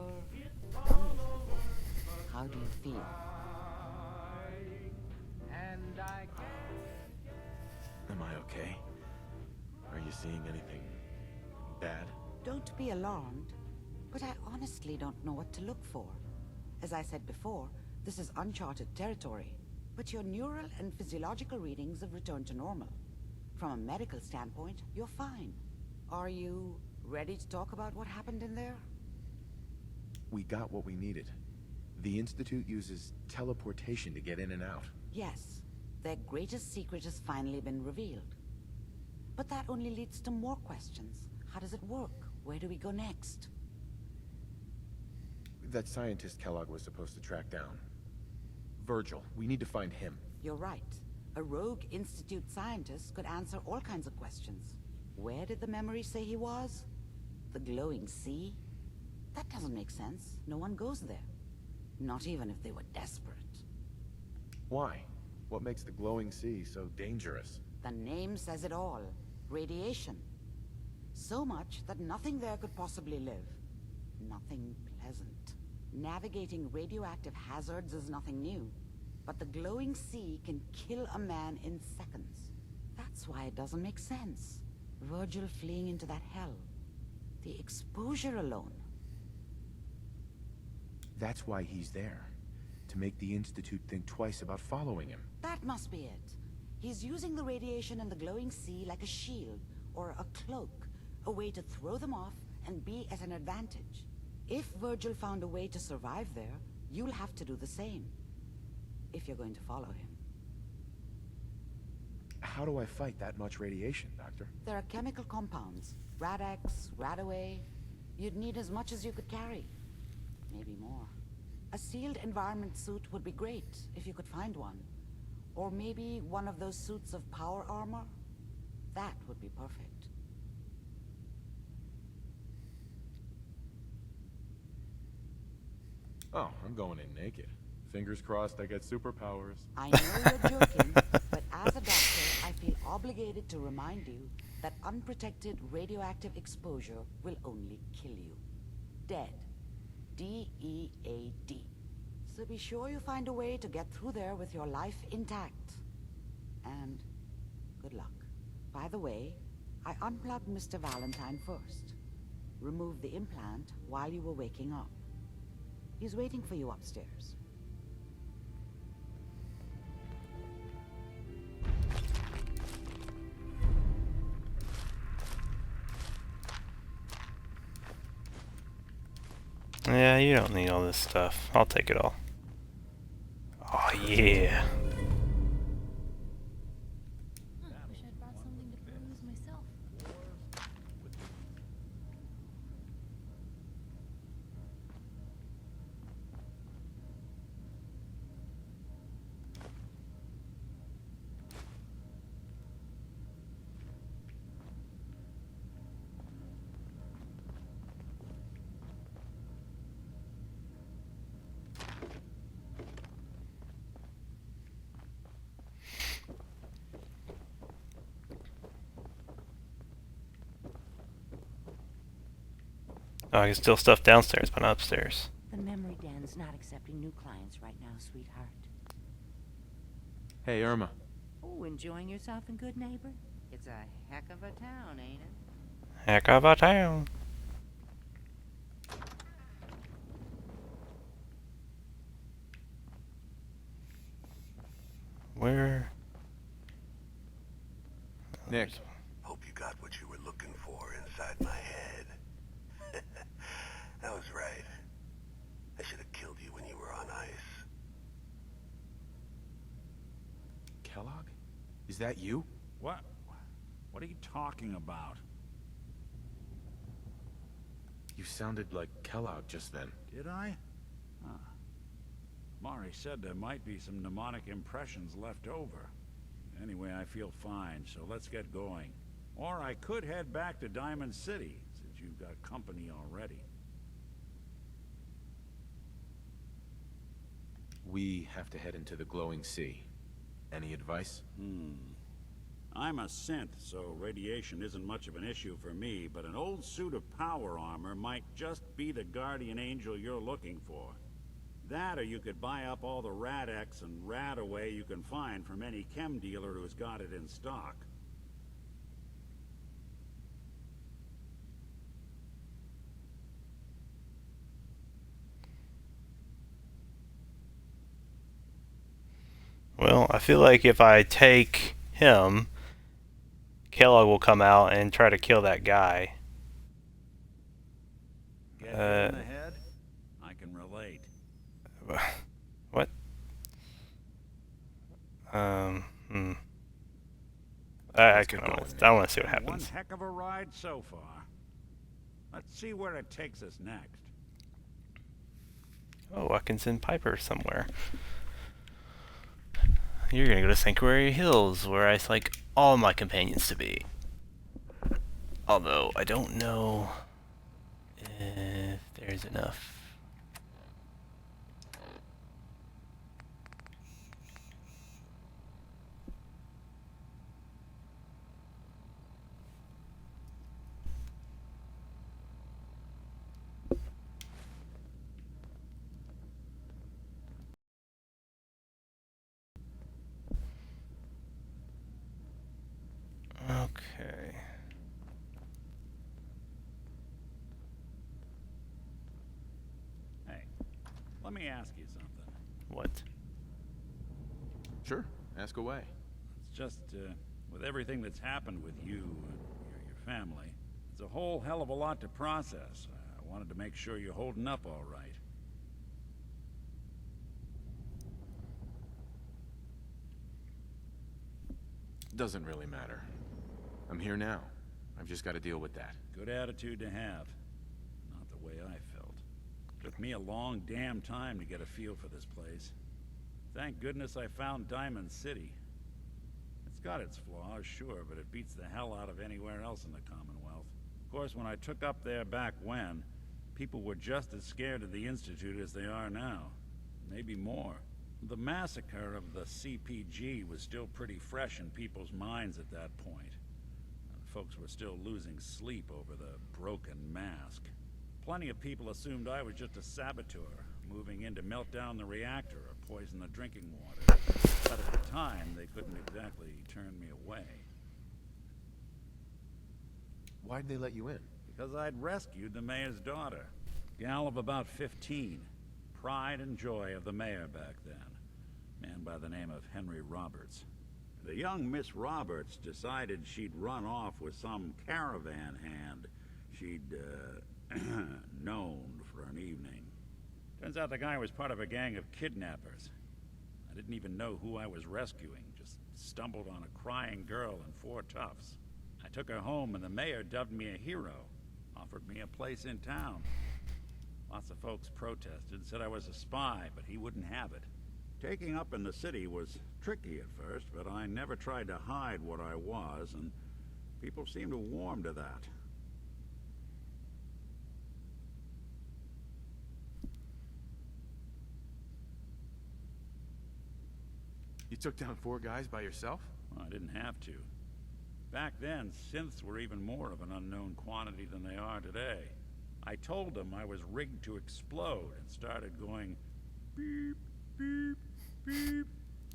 done this before. How do you feel? Am I okay? Are you seeing anything bad? Don't be alarmed, but I honestly don't know what to look for. As I said before, this is uncharted territory, but your neural and physiological readings have returned to normal. From a medical standpoint, you're fine. Are you ready to talk about what happened in there? We got what we needed. The Institute uses teleportation to get in and out. Yes, their greatest secret has finally been revealed. But that only leads to more questions. How does it work? Where do we go next? That scientist Kellogg was supposed to track down. Virgil, we need to find him. You're right. A rogue Institute scientist could answer all kinds of questions. Where did the memory say he was? The glowing sea? That doesn't make sense. No one goes there. Not even if they were desperate. Why? What makes the glowing sea so dangerous? The name says it all. Radiation. So much that nothing there could possibly live. Nothing pleasant. Navigating radioactive hazards is nothing new. But the glowing sea can kill a man in seconds. That's why it doesn't make sense. Virgil fleeing into that hell. The exposure alone. That's why he's there. To make the Institute think twice about following him. That must be it. He's using the radiation in the glowing sea like a shield, or a cloak. A way to throw them off and be at an advantage. If Virgil found a way to survive there, you'll have to do the same. If you're going to follow him. How do I fight that much radiation, Doctor? There are chemical compounds. Rad-X, Radaway. You'd need as much as you could carry. Maybe more. A sealed environment suit would be great, if you could find one. Or maybe one of those suits of power armor? That would be perfect. Oh, I'm going in naked. Fingers crossed I get superpowers. I know you're joking, but as a doctor, I feel obligated to remind you that unprotected radioactive exposure will only kill you. Dead. D-E-A-D. So be sure you find a way to get through there with your life intact. And good luck. By the way, I unplugged Mr. Valentine first. Removed the implant while you were waking up. He's waiting for you upstairs. Yeah, you don't need all this stuff. I'll take it all. Oh, yeah. Wish I'd brought something to peruse myself. Oh, I can still stuff downstairs, but not upstairs. The memory den's not accepting new clients right now, sweetheart. Hey, Irma. Oh, enjoying yourself in Goodneighbor? It's a heck of a town, ain't it? Heck of a town. Where? Nick. Hope you got what you were looking for inside my head. I was right. I should have killed you when you were on ice. Kellogg? Is that you? What? What are you talking about? You sounded like Kellogg just then. Did I? Huh. Mari said there might be some mnemonic impressions left over. Anyway, I feel fine, so let's get going. Or I could head back to Diamond City, since you've got company already. We have to head into the glowing sea. Any advice? I'm a synth, so radiation isn't much of an issue for me, but an old suit of power armor might just be the guardian angel you're looking for. That, or you could buy up all the Rad-X and Rad-Away you can find from any chem dealer who's got it in stock. Well, I feel like if I take him, Kellogg will come out and try to kill that guy. Get hit in the head? I can relate. What? I want to see what happens. One heck of a ride so far. Let's see where it takes us next. Oh, I can send Piper somewhere. You're gonna go to Sanctuary Hills, where I'd like all my companions to be. Although, I don't know if there's enough. Okay. Hey, let me ask you something. What? Sure, ask away. It's just, with everything that's happened with you and your family, it's a whole hell of a lot to process. I wanted to make sure you're holding up all right. Doesn't really matter. I'm here now. I've just got to deal with that. Good attitude to have. Not the way I felt. Took me a long damn time to get a feel for this place. Thank goodness I found Diamond City. It's got its flaws, sure, but it beats the hell out of anywhere else in the Commonwealth. Of course, when I took up there back when, people were just as scared of the Institute as they are now. Maybe more. The massacre of the CPG was still pretty fresh in people's minds at that point. Folks were still losing sleep over the broken mask. Plenty of people assumed I was just a saboteur, moving in to melt down the reactor or poison the drinking water. But at the time, they couldn't exactly turn me away. Why'd they let you in? Because I'd rescued the mayor's daughter. Gal of about 15. Pride and joy of the mayor back then. Man by the name of Henry Roberts. The young Miss Roberts decided she'd run off with some caravan hand she'd, known for an evening. Turns out the guy was part of a gang of kidnappers. I didn't even know who I was rescuing, just stumbled on a crying girl and 4 toughs. I took her home and the mayor dubbed me a hero, offered me a place in town. Lots of folks protested, said I was a spy, but he wouldn't have it. Taking up in the city was tricky at first, but I never tried to hide what I was, and people seemed to warm to that. You took down 4 guys by yourself? Well, I didn't have to. Back then, synths were even more of an unknown quantity than they are today. I told them I was rigged to explode and started going beep, beep, beep.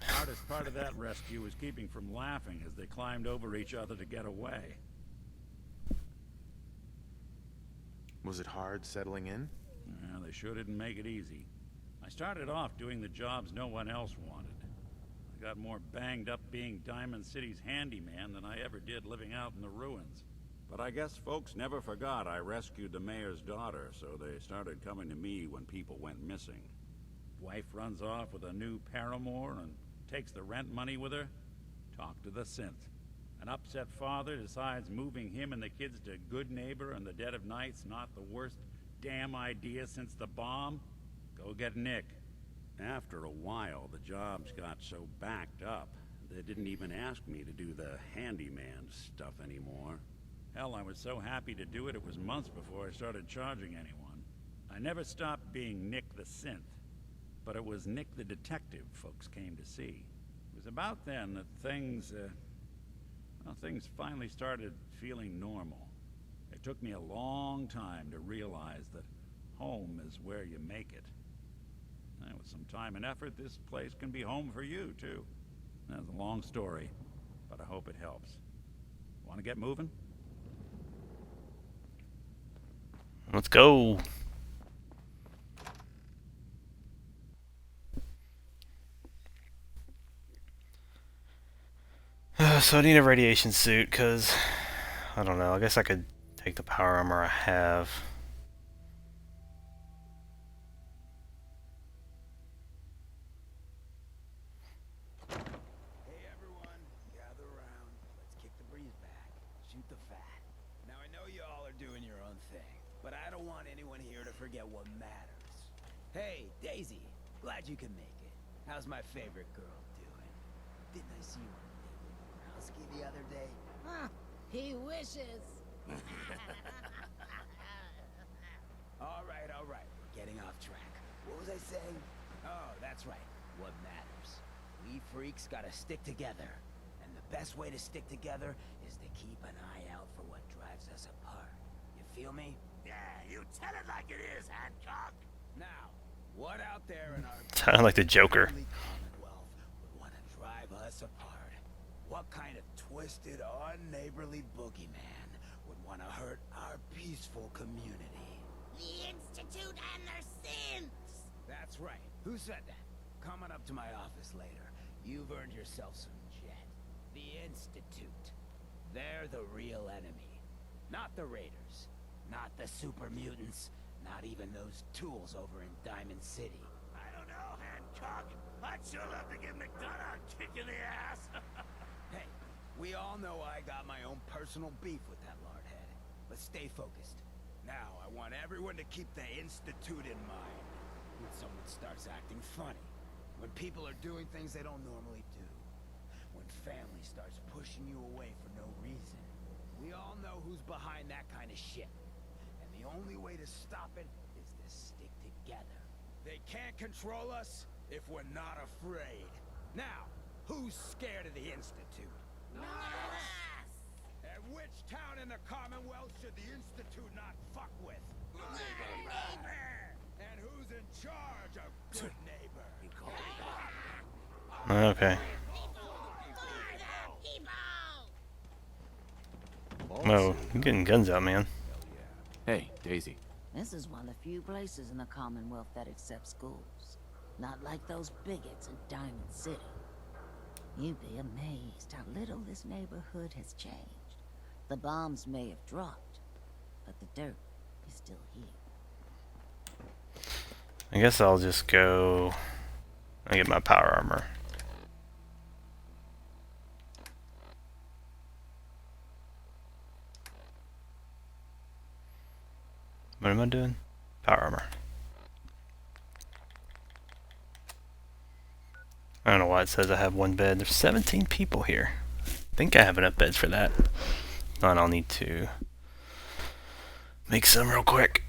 Hardest part of that rescue was keeping from laughing as they climbed over each other to get away. Was it hard settling in? Well, they sure didn't make it easy. I started off doing the jobs no one else wanted. got more banged up being Diamond City's handyman than I ever did living out in the ruins. But I guess folks never forgot I rescued the mayor's daughter, so they started coming to me when people went missing. Wife runs off with a new paramour and takes the rent money with her. Talk to the synth. An upset father decides moving him and the kids to Goodneighbor in the dead of night's not the worst damn idea since the bomb. Go get Nick. After a while, the jobs got so backed up, they didn't even ask me to do the handyman stuff anymore. Hell, I was so happy to do it, it was months before I started charging anyone. I never stopped being Nick the synth, but it was Nick the detective folks came to see. It was about then that things finally started feeling normal. It took me a long time to realize that home is where you make it. And with some time and effort, this place can be home for you, too. That's a long story, but I hope it helps. Want to get moving? Let's go. So I need a radiation suit, because, I don't know, I guess I could take the power armor I have. Hey everyone, gather around. Let's kick the breeze back. Shoot the fat. Now I know you all are doing your own thing, but I don't want anyone here to forget what matters. Hey, Daisy, glad you could make it. How's my favorite girl doing? Didn't I see you on a date with Borowski the other day? He wishes. All right, we're getting off track. What was I saying? Oh, that's right, what matters. We freaks gotta stick together. And the best way to stick together is to keep an eye out for what drives us apart. You feel me? Yeah, you tell it like it is, Hancock. Now, what out there in our Sounded like the Joker. Commonwealth would want to drive us apart? What kind of twisted, unneighborly boogeyman would want to hurt our peaceful community? The Institute and their sins! That's right. Who said that? Coming up to my office later. You've earned yourself some jet. The Institute. They're the real enemy. Not the Raiders. Not the super mutants. Not even those tools over in Diamond City. I don't know, Hancock. I'd sure love to give McDonough a kick in the ass. Hey, we all know I got my own personal beef with that lardhead. But stay focused. Now, I want everyone to keep the Institute in mind. When someone starts acting funny. When people are doing things they don't normally do. When family starts pushing you away for no reason. We all know who's behind that kind of shit. And the only way to stop it is to stick together. They can't control us if we're not afraid. Now, who's scared of the Institute? Not us! And which town in the Commonwealth should the Institute not fuck with? And who's in charge of Goodneighbor? Okay. Oh, you're getting guns out, man. Hey, Daisy. This is one of the few places in the Commonwealth that accepts schools. Not like those bigots in Diamond City. You'd be amazed how little this neighborhood has changed. The bombs may have dropped, but the dirt is still here. I guess I'll just go and get my power armor. What am I doing? Power armor. I don't know why it says I have one bed. There's 17 people here. I think I have enough beds for that. And I'll need to make some real quick.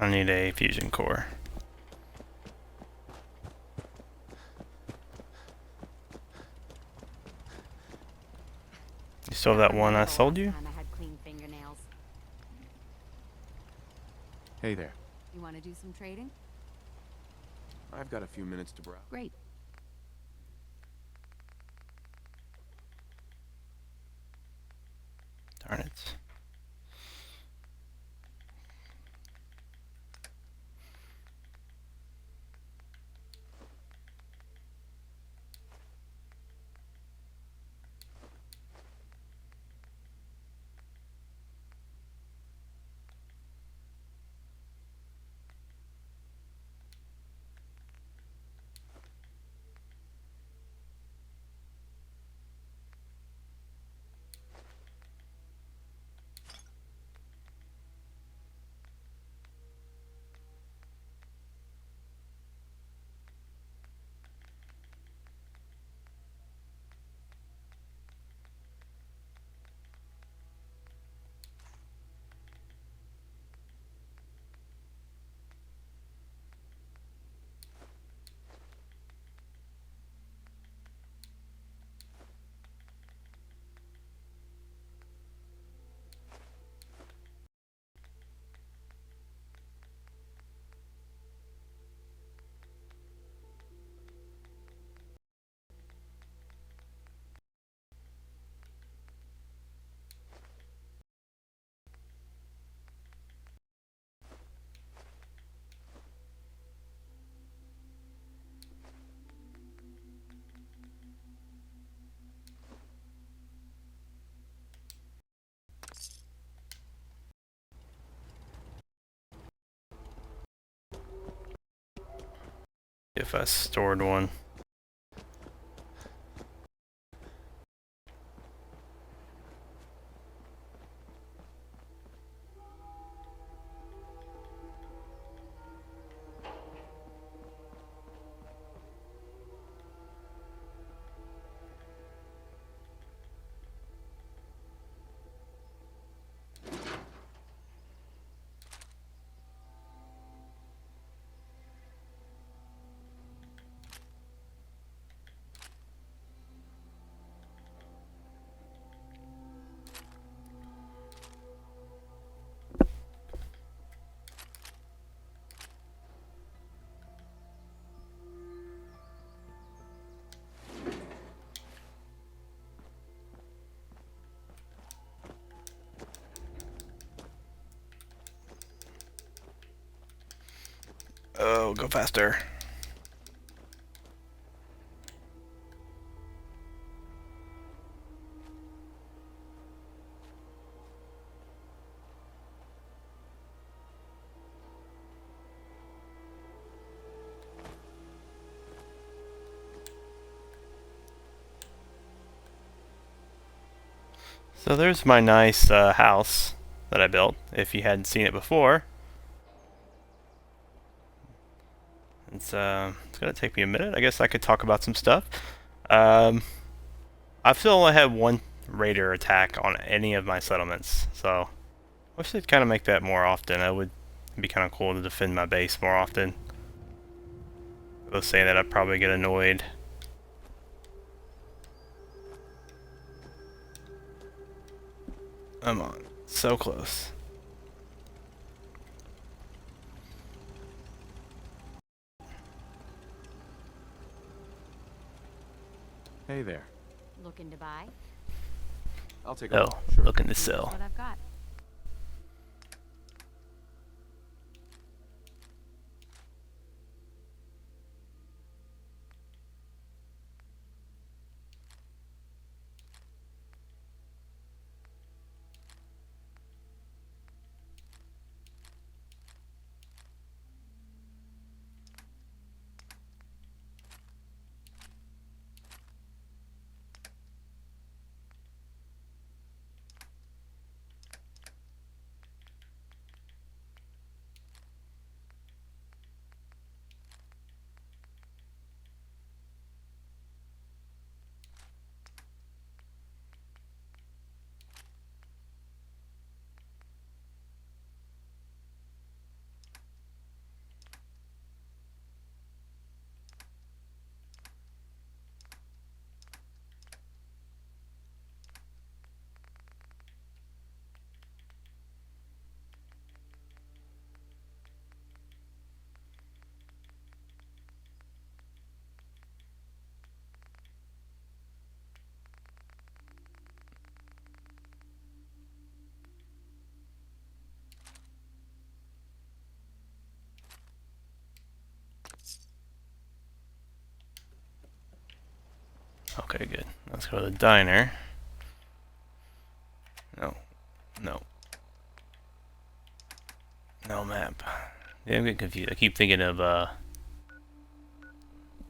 I need a fusion core. You still have that one I sold you? I had clean fingernails. Hey there. You want to do some trading? I've got a few minutes to browse. Great. Darn it. If I stored one. Oh, go faster. So there's my nice house that I built, if you hadn't seen it before. It's gonna take me a minute. I guess I could talk about some stuff. I still only have one raider attack on any of my settlements, so I wish they'd kind of make that more often. It would be kind of cool to defend my base more often. I was saying that I'd probably get annoyed. Come on, so close. Hey there. Looking to buy? I'll take a Oh, look. Sure. looking to Here's sell. what I've got. Okay, good. Let's go to the diner. No. No. No map. Yeah, I'm getting confused. I keep thinking of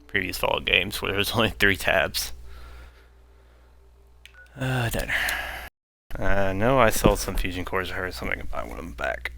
previous Fallout games where there's only 3 tabs. Diner. No, I sold some fusion cores to her, so I can buy one of them back.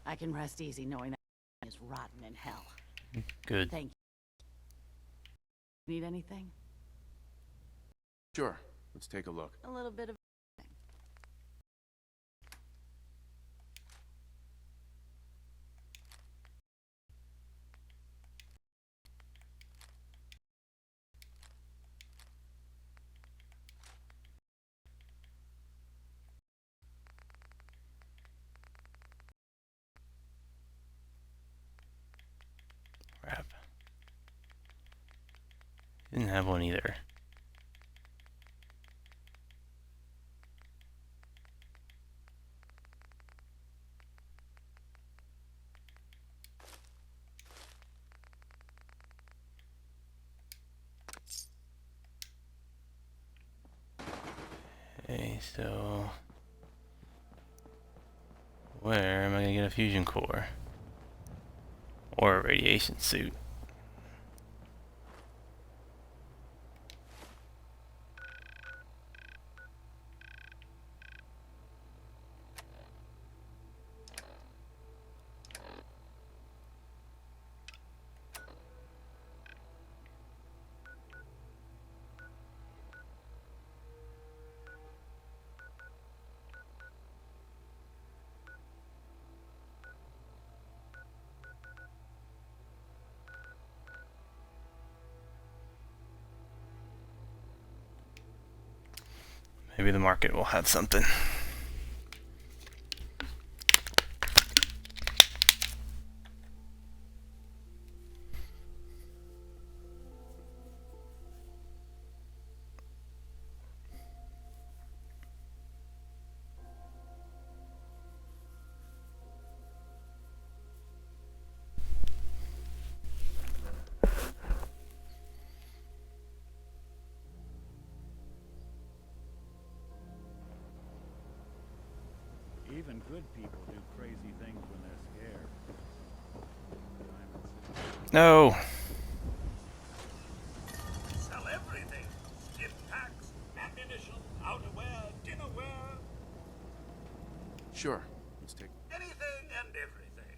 I can rest easy knowing that is rotten in hell. Good. Thank you. Need anything? Sure. Let's take a look. A little bit of Crap. Didn't have one either. Okay, so where am I gonna get a fusion core? Or a radiation suit? Maybe the market will have something. Even good people do crazy things when they're scared. No! Sell everything. Gift packs, ammunition, outerwear, dinnerware. Sure. Let's take... Anything and everything.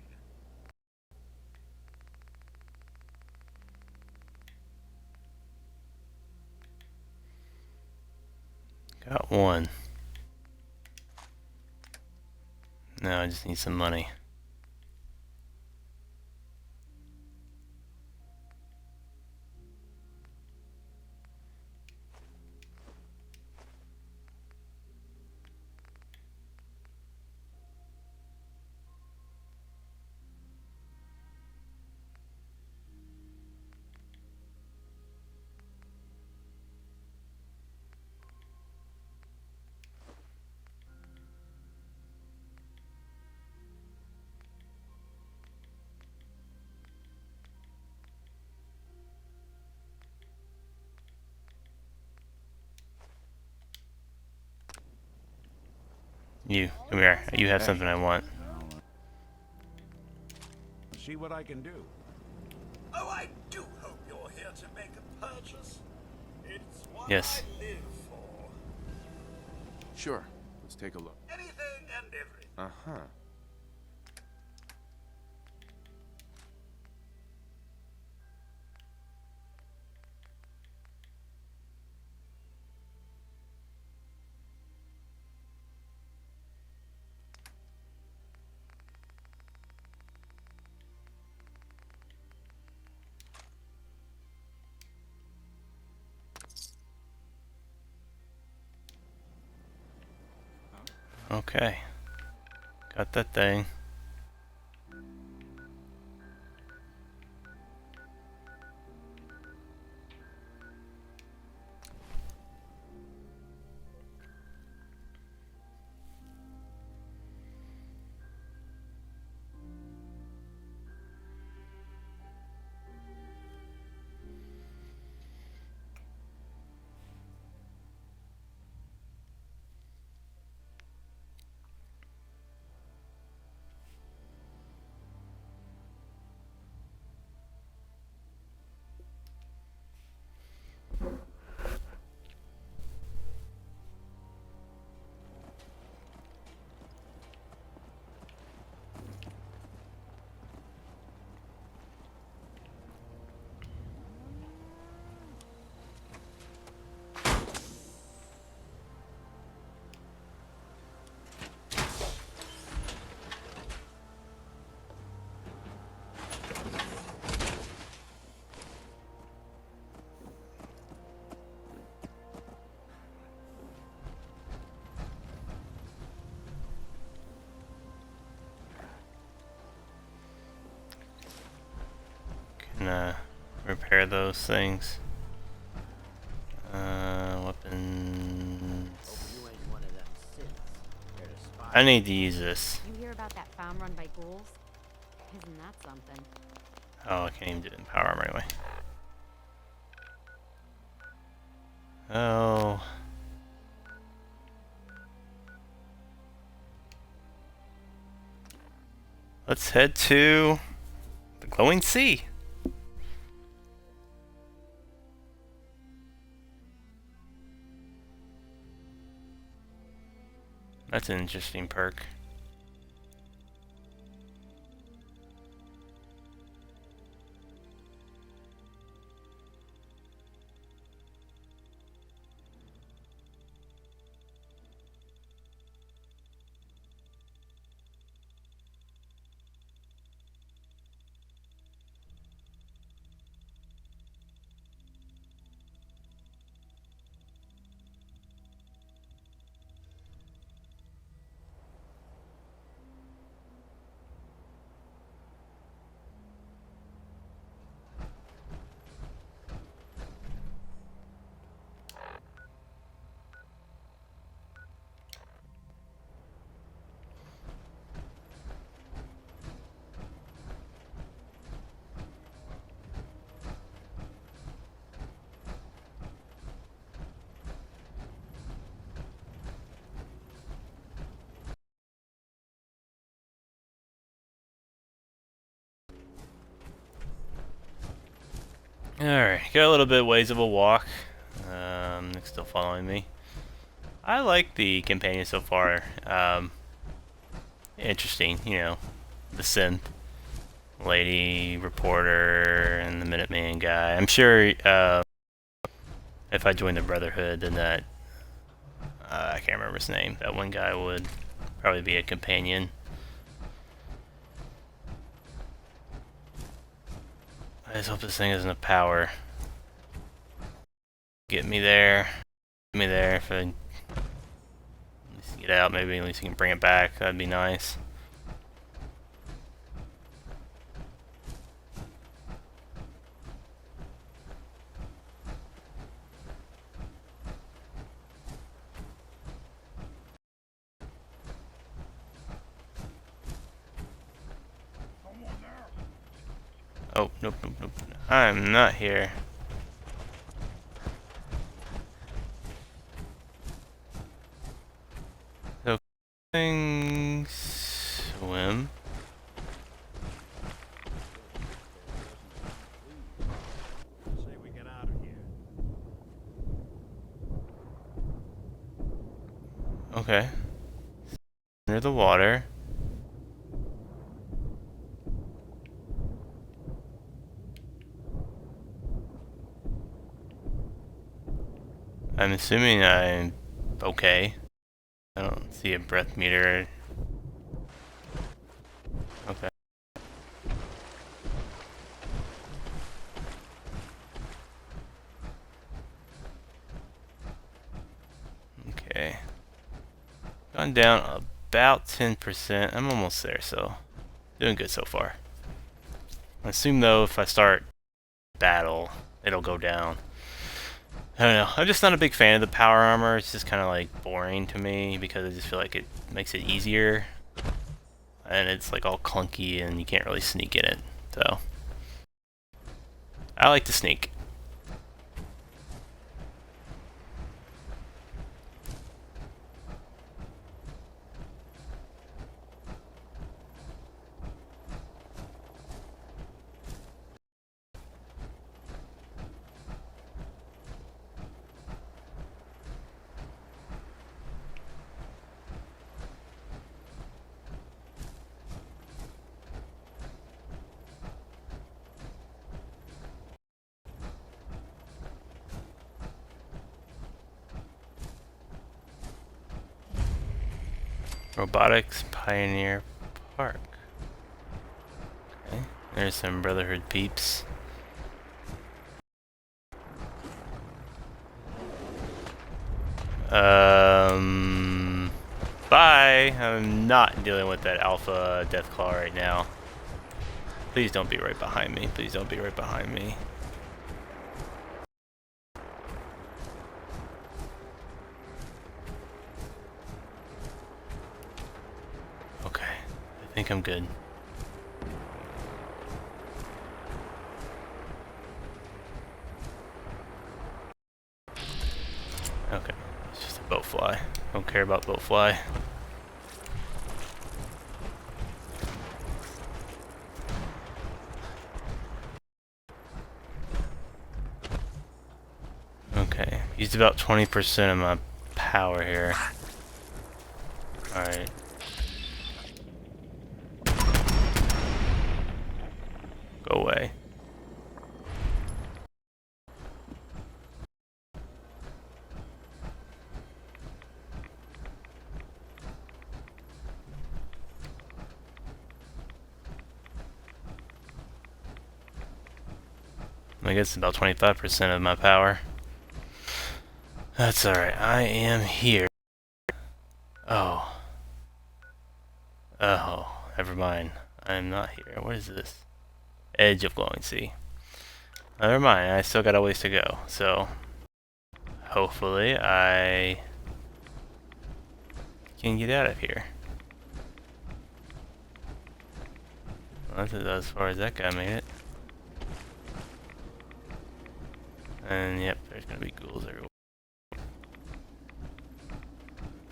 Got one. No, I just need some money. You, come here. You have something I want. See what I can do. Oh, I do hope you're here to make a purchase. It's what Yes. I live for. Sure. Let's take a look. Anything and everything. Uh-huh. Okay. Got that thing. repair those things. Weapons. I need to use this. You hear about that farm run by ghouls? Isn't that something? Oh, I can't even do it in power armor anyway. Oh. Let's head to the glowing sea. That's an interesting perk. Alright, got a little bit ways of a walk. Nick's still following me. I like the companion so far. Interesting, you know, the synth lady reporter and the Minuteman guy. I'm sure if I joined the Brotherhood, then that I can't remember his name. That one guy would probably be a companion. I just hope this thing isn't a power. Get me there. Get me there. If I at least get out, maybe at least you can bring it back. That'd be nice. Oh, nope, nope, nope. I'm not here. So, things swim. Okay. Under the water. I'm assuming I'm okay. I don't see a breath meter. Okay. Okay. Gone down about 10%. I'm almost there, so doing good so far. I assume though if I start battle, it'll go down. I don't know. I'm just not a big fan of the power armor. It's just kind of like boring to me because I just feel like it makes it easier. And it's like all clunky and you can't really sneak in it. So I like to sneak. Robotics Pioneer Park. Okay, there's some Brotherhood peeps. Bye! I'm not dealing with that Alpha Deathclaw right now. Please don't be right behind me. Please don't be right behind me. I think I'm good. Okay, it's just a boat fly. Don't care about boat fly. Okay, used about 20% of my power here. Alright. Go away. I guess about 25% of my power. That's alright. I am here. Oh. Oh. Never mind. I am not here. What is this? Edge of glowing sea. Never mind. I still got a ways to go. So, hopefully I can get out of here. Well, that's as far as that guy made it. And yep, there's gonna be ghouls everywhere.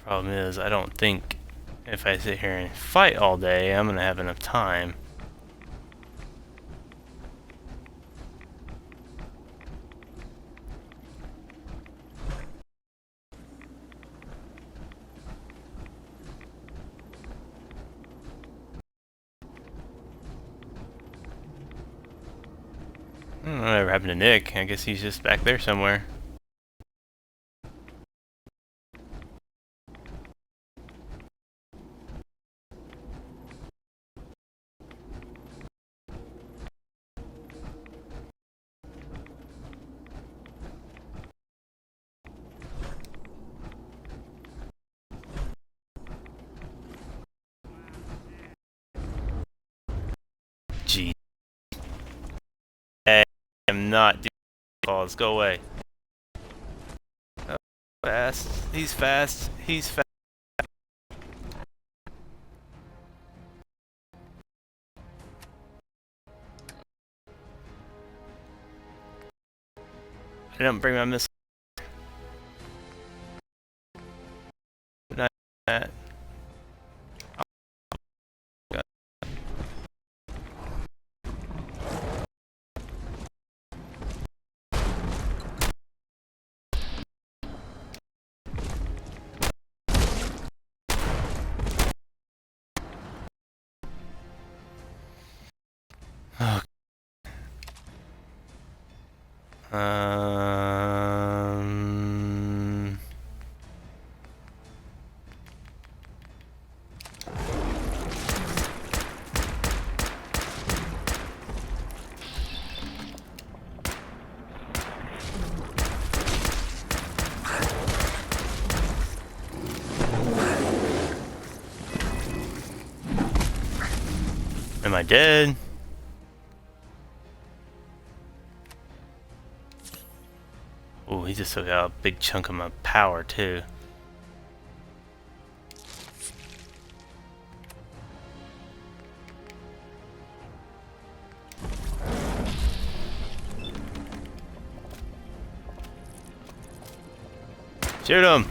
Problem is, I don't think if I sit here and fight all day, I'm gonna have enough time. I don't know whatever happened to Nick. I guess he's just back there somewhere. Gee. I am not doing calls. Go away. Oh, fast. He's fast. He's fast. I didn't bring my missile. That. Oh. Am I dead? Oh, he just took out a big chunk of my power too. Shoot him!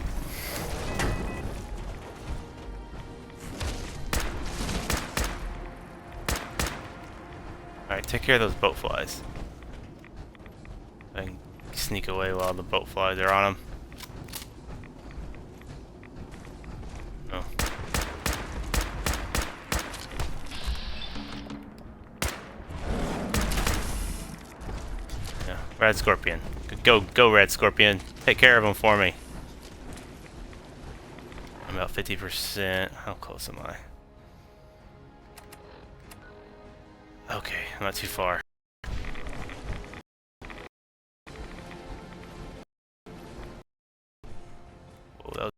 Alright, take care of those boat flies. I can sneak away while the boat flies are on them. No. Yeah, Red Scorpion. Go, Red Scorpion. Take care of them for me. I'm about 50%. How close am I? Okay, I'm not too far. Oh, that was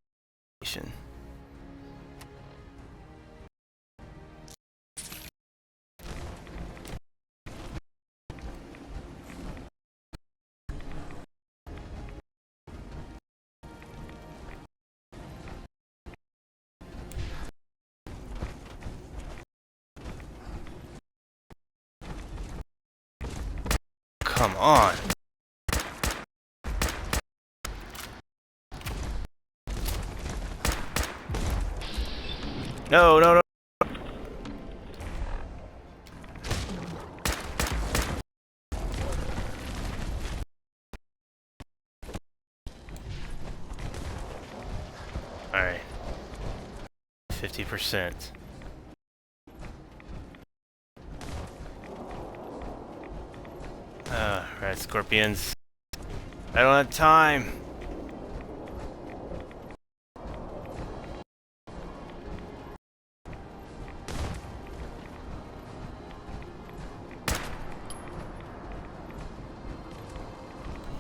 come on. No, no, no. Alright. 50%. Right, scorpions. I don't have time.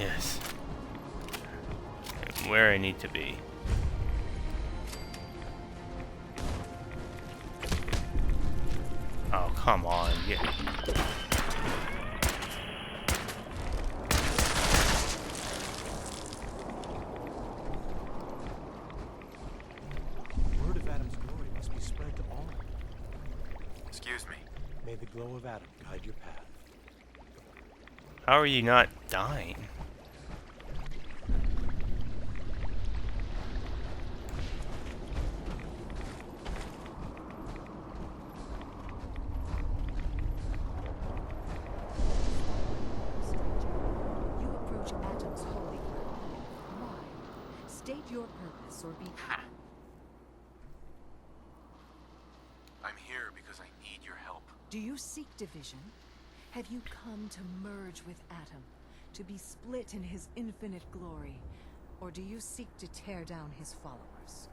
Yes. I'm where I need to be. Oh, come on. Yeah. Word of Adam's glory must be spread to all. Excuse me. May the glow of Adam guide your path. How are you not dying? You approach Atom's holy ground. Why? State your purpose or be... I'm here because I need your help. Do you seek division? Have you come to merge with Atom? To be split in his infinite glory? Or do you seek to tear down his followers?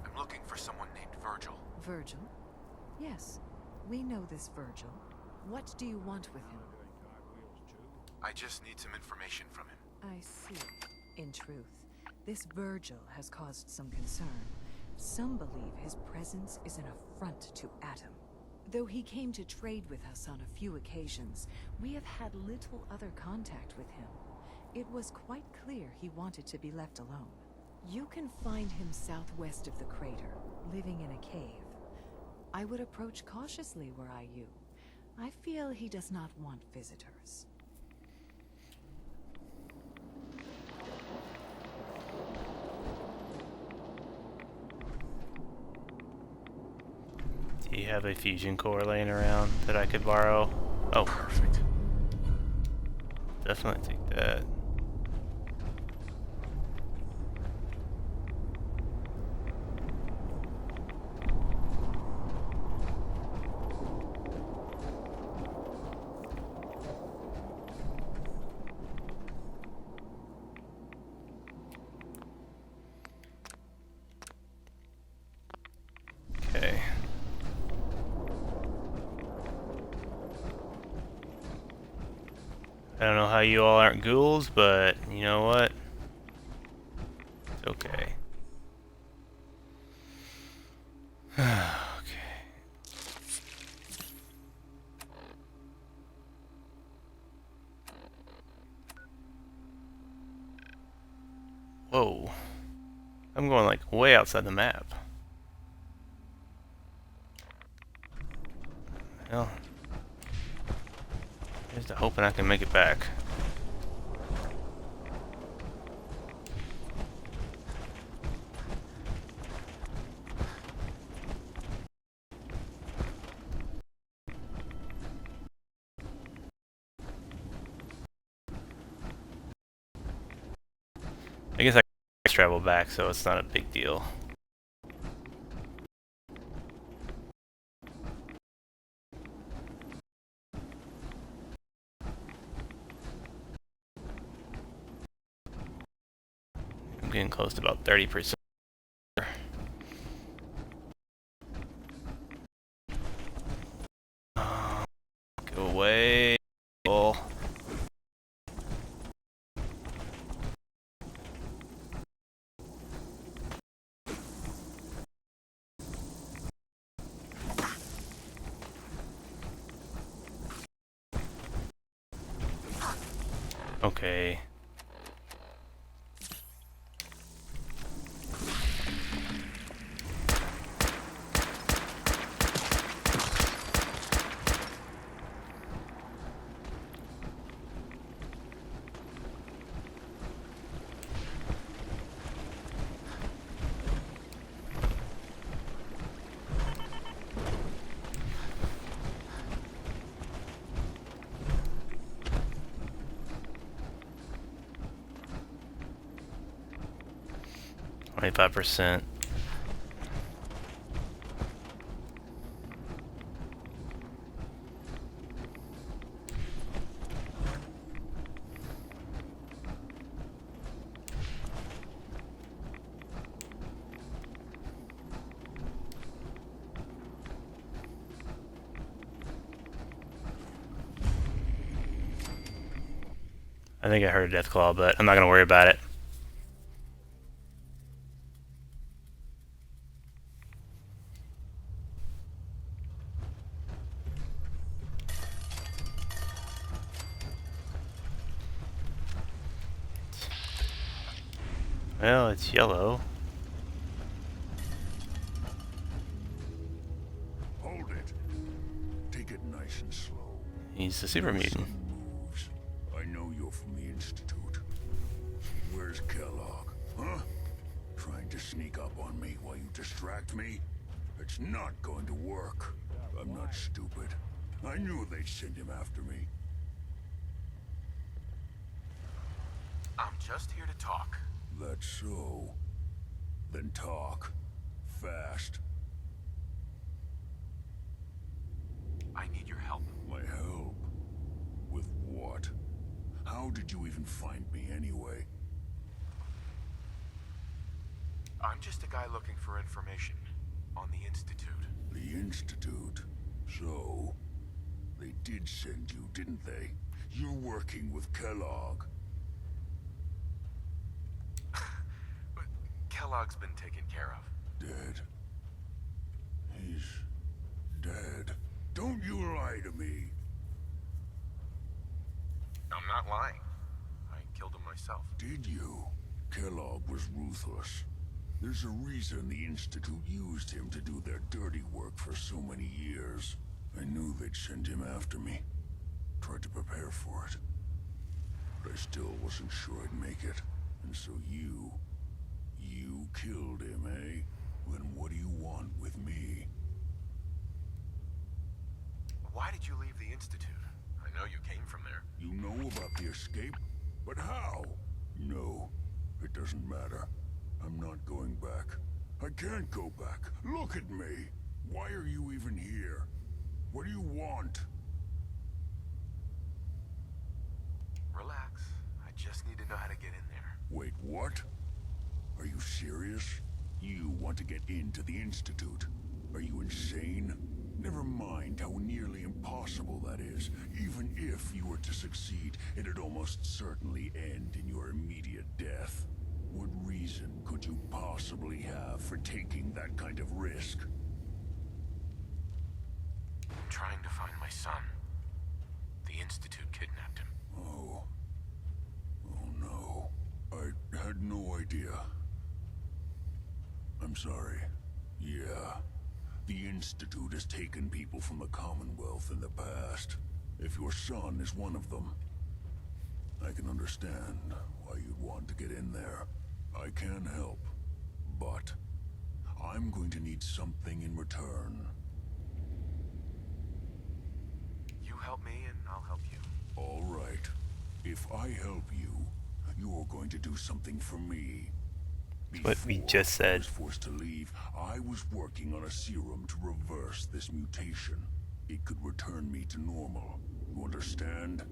I'm looking for someone named Virgil. Virgil? Yes, we know this Virgil. What do you want with him? I just need some information from him. I see. In truth, this Virgil has caused some concern. Some believe his presence is an affront to Atom. Though he came to trade with us on a few occasions, we have had little other contact with him. It was quite clear he wanted to be left alone. You can find him southwest of the crater, living in a cave. I would approach cautiously were I you. I feel he does not want visitors. Do you have a fusion core laying around that I could borrow? Oh, perfect. Definitely take that. Okay. I don't know how you all aren't ghouls, but you know what? It's okay. Okay. Whoa. I'm going like way outside the map. Well, here's to hoping I can make it back. I guess I can travel back, so it's not a big deal. I'm getting close to about 30%. Go away. Oh. Okay. 25%. I think I heard a death claw, but I'm not gonna worry about it. Well, it's yellow. Hold it. Take it nice and slow. He's a super mutant. Moves. I know you're from the Institute. Where's Kellogg? Huh? Trying to sneak up on me while you distract me? It's not going to work. I'm not stupid. I knew they'd send him after me. I'm just here to talk. That's so. Then talk. Fast. I need your help. My help? With what? How did you even find me anyway? I'm just a guy looking for information on the Institute. The Institute? So, they did send you, didn't they? You're working with Kellogg. But Kellogg's been taken care of. Dead. He's dead. Don't you lie to me. I'm not lying. I killed him myself. Did you? Kellogg was ruthless. There's a reason the Institute used him to do their dirty work for so many years. I knew they'd send him after me. Tried to prepare for it. But I still wasn't sure I'd make it. And so you killed him, eh? Then what do you want with me? Why did you leave the Institute? I know you came from there. You know about the escape? But how? No, it doesn't matter. I'm not going back. I can't go back. Look at me. Why are you even here? What do you want? Relax. I just need to know how to get in there. Wait, what? Are you serious? You want to get into the Institute? Are you insane? Never mind how nearly impossible that is. Even if you were to succeed, it'd almost certainly end in your immediate death. What reason could you possibly have for taking that kind of risk? I'm trying to find my son. The Institute kidnapped him. Oh. Oh no. I had no idea. I'm sorry. Yeah. The Institute has taken people from the Commonwealth in the past. If your son is one of them, I can understand why you'd want to get in there. I can help, but I'm going to need something in return. You help me and I'll help you. All right. If I help you, you're going to do something for me. What we just said. I was forced to leave. I was working on a serum to reverse this mutation. It could return me to normal. You understand?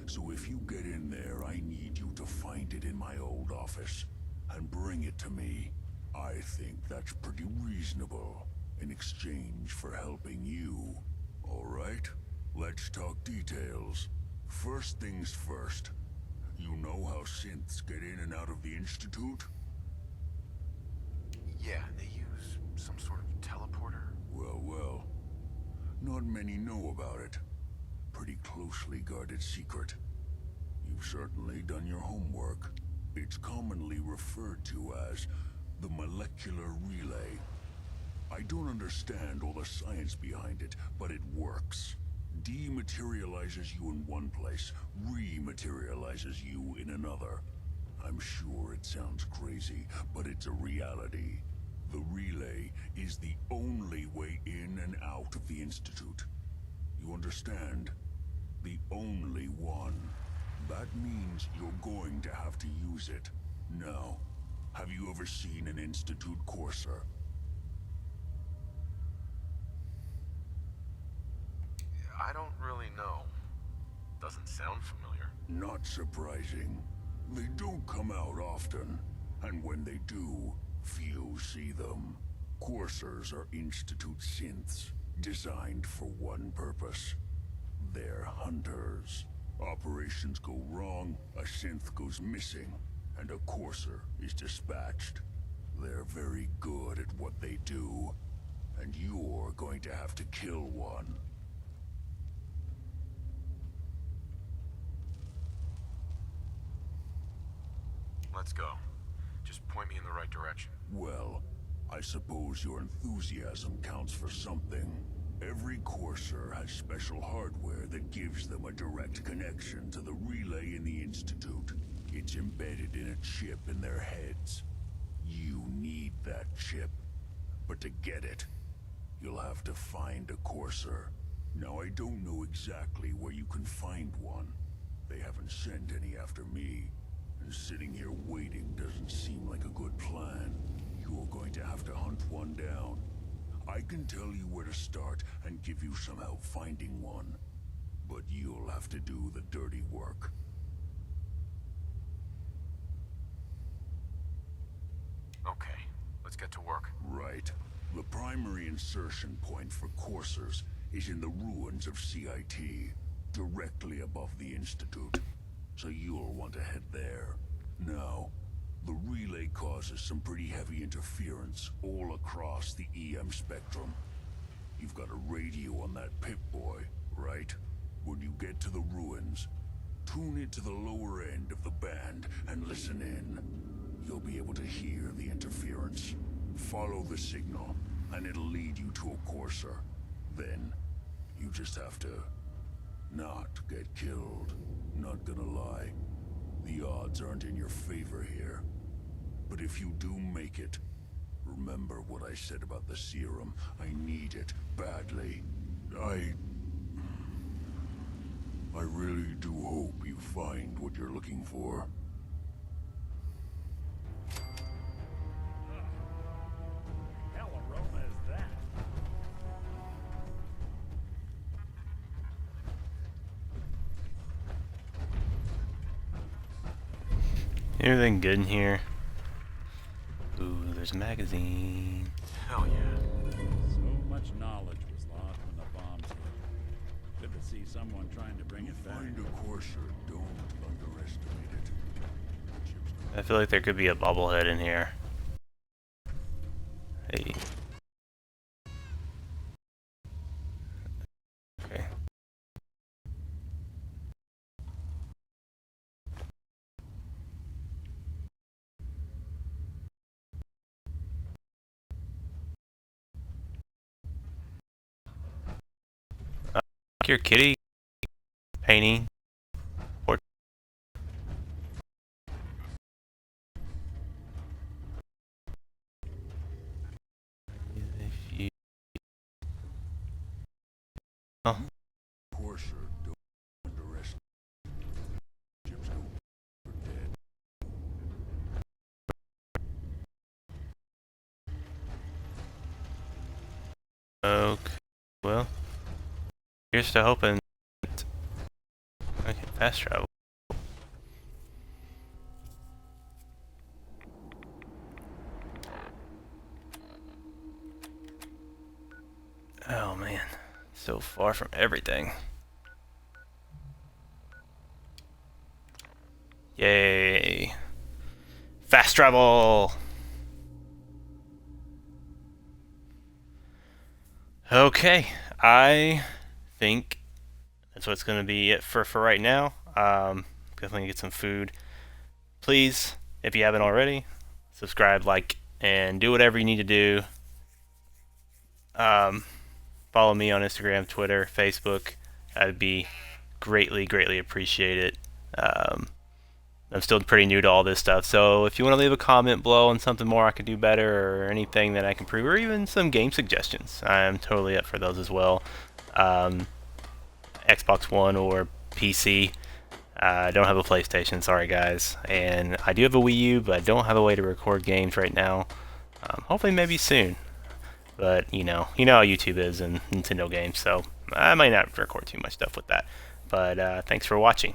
So if you get in there, I need you to find it in my old office and bring it to me. I think that's pretty reasonable in exchange for helping you. All right? Let's talk details. First things first. You know how synths get in and out of the Institute? Yeah, they use some sort of teleporter. Well, well. Not many know about it. Pretty closely guarded secret. You've certainly done your homework. It's commonly referred to as the molecular relay. I don't understand all the science behind it, but it works. Dematerializes you in one place, rematerializes you in another. I'm sure it sounds crazy, but it's a reality. The relay is the only way in and out of the Institute. You understand? The only one. That means you're going to have to use it. Now, Have you ever seen an Institute courser? I don't really know. Doesn't sound familiar. Not surprising. They don't come out often, and when they do, few see them. Coursers are Institute synths, designed for one purpose. They're hunters. Operations go wrong, a synth goes missing, and a courser is dispatched. They're very good at what they do, and you're going to have to kill one. Let's go. Just point me in the right direction. Well, I suppose your enthusiasm counts for something. Every courser has special hardware that gives them a direct connection to the relay in the Institute. It's embedded in a chip in their heads. You need that chip. But to get it, you'll have to find a courser. Now, I don't know exactly where you can find one. They haven't sent any after me. And sitting here waiting doesn't seem like a good plan. You're going to have to hunt one down. I can tell you where to start and give you some help finding one. But you'll have to do the dirty work. Okay, let's get to work. Right. The primary insertion point for coursers is in the ruins of CIT, directly above the Institute. So you'll want to head there. Now, the relay causes some pretty heavy interference all across the EM spectrum. You've got a radio on that Pip-Boy, right? When you get to the ruins, tune it to the lower end of the band and listen in. You'll be able to hear the interference. Follow the signal, and it'll lead you to a courser. Then, you just have to not get killed. Not gonna lie, the odds aren't in your favor here. But if you do make it, remember what I said about the serum. I need it badly. I really do hope you find what you're looking for. Hell aroma is that? Anything good in here? Ooh, there's a magazine. Hell yeah. So much knowledge was lost when the bombs hit. Good to see someone trying to bring it back. Find a courser, don't underestimate it. I feel like there could be a bobblehead in here. Hey. Okay. Your kitty painting. Or if you Courser, don't underestimate. Ships go for dead. Okay. Well, here's to hoping I can fast travel. Oh man, so far from everything. Yay! Fast travel! Okay, I think that's what's going to be it for right now. Definitely get some food. Please, if you haven't already, subscribe, like, and do whatever you need to do. Follow me on Instagram, Twitter, Facebook. That'd be greatly appreciated. I'm still pretty new to all this stuff, so if you want to leave a comment below on something more I could do better, or anything that I can improve, or even some game suggestions, I'm totally up for those as well. Xbox One or PC. I don't have a PlayStation, sorry guys. And I do have a Wii U, but I don't have a way to record games right now. Hopefully maybe soon. But, you know how YouTube is and Nintendo games, so I might not record too much stuff with that. But thanks for watching.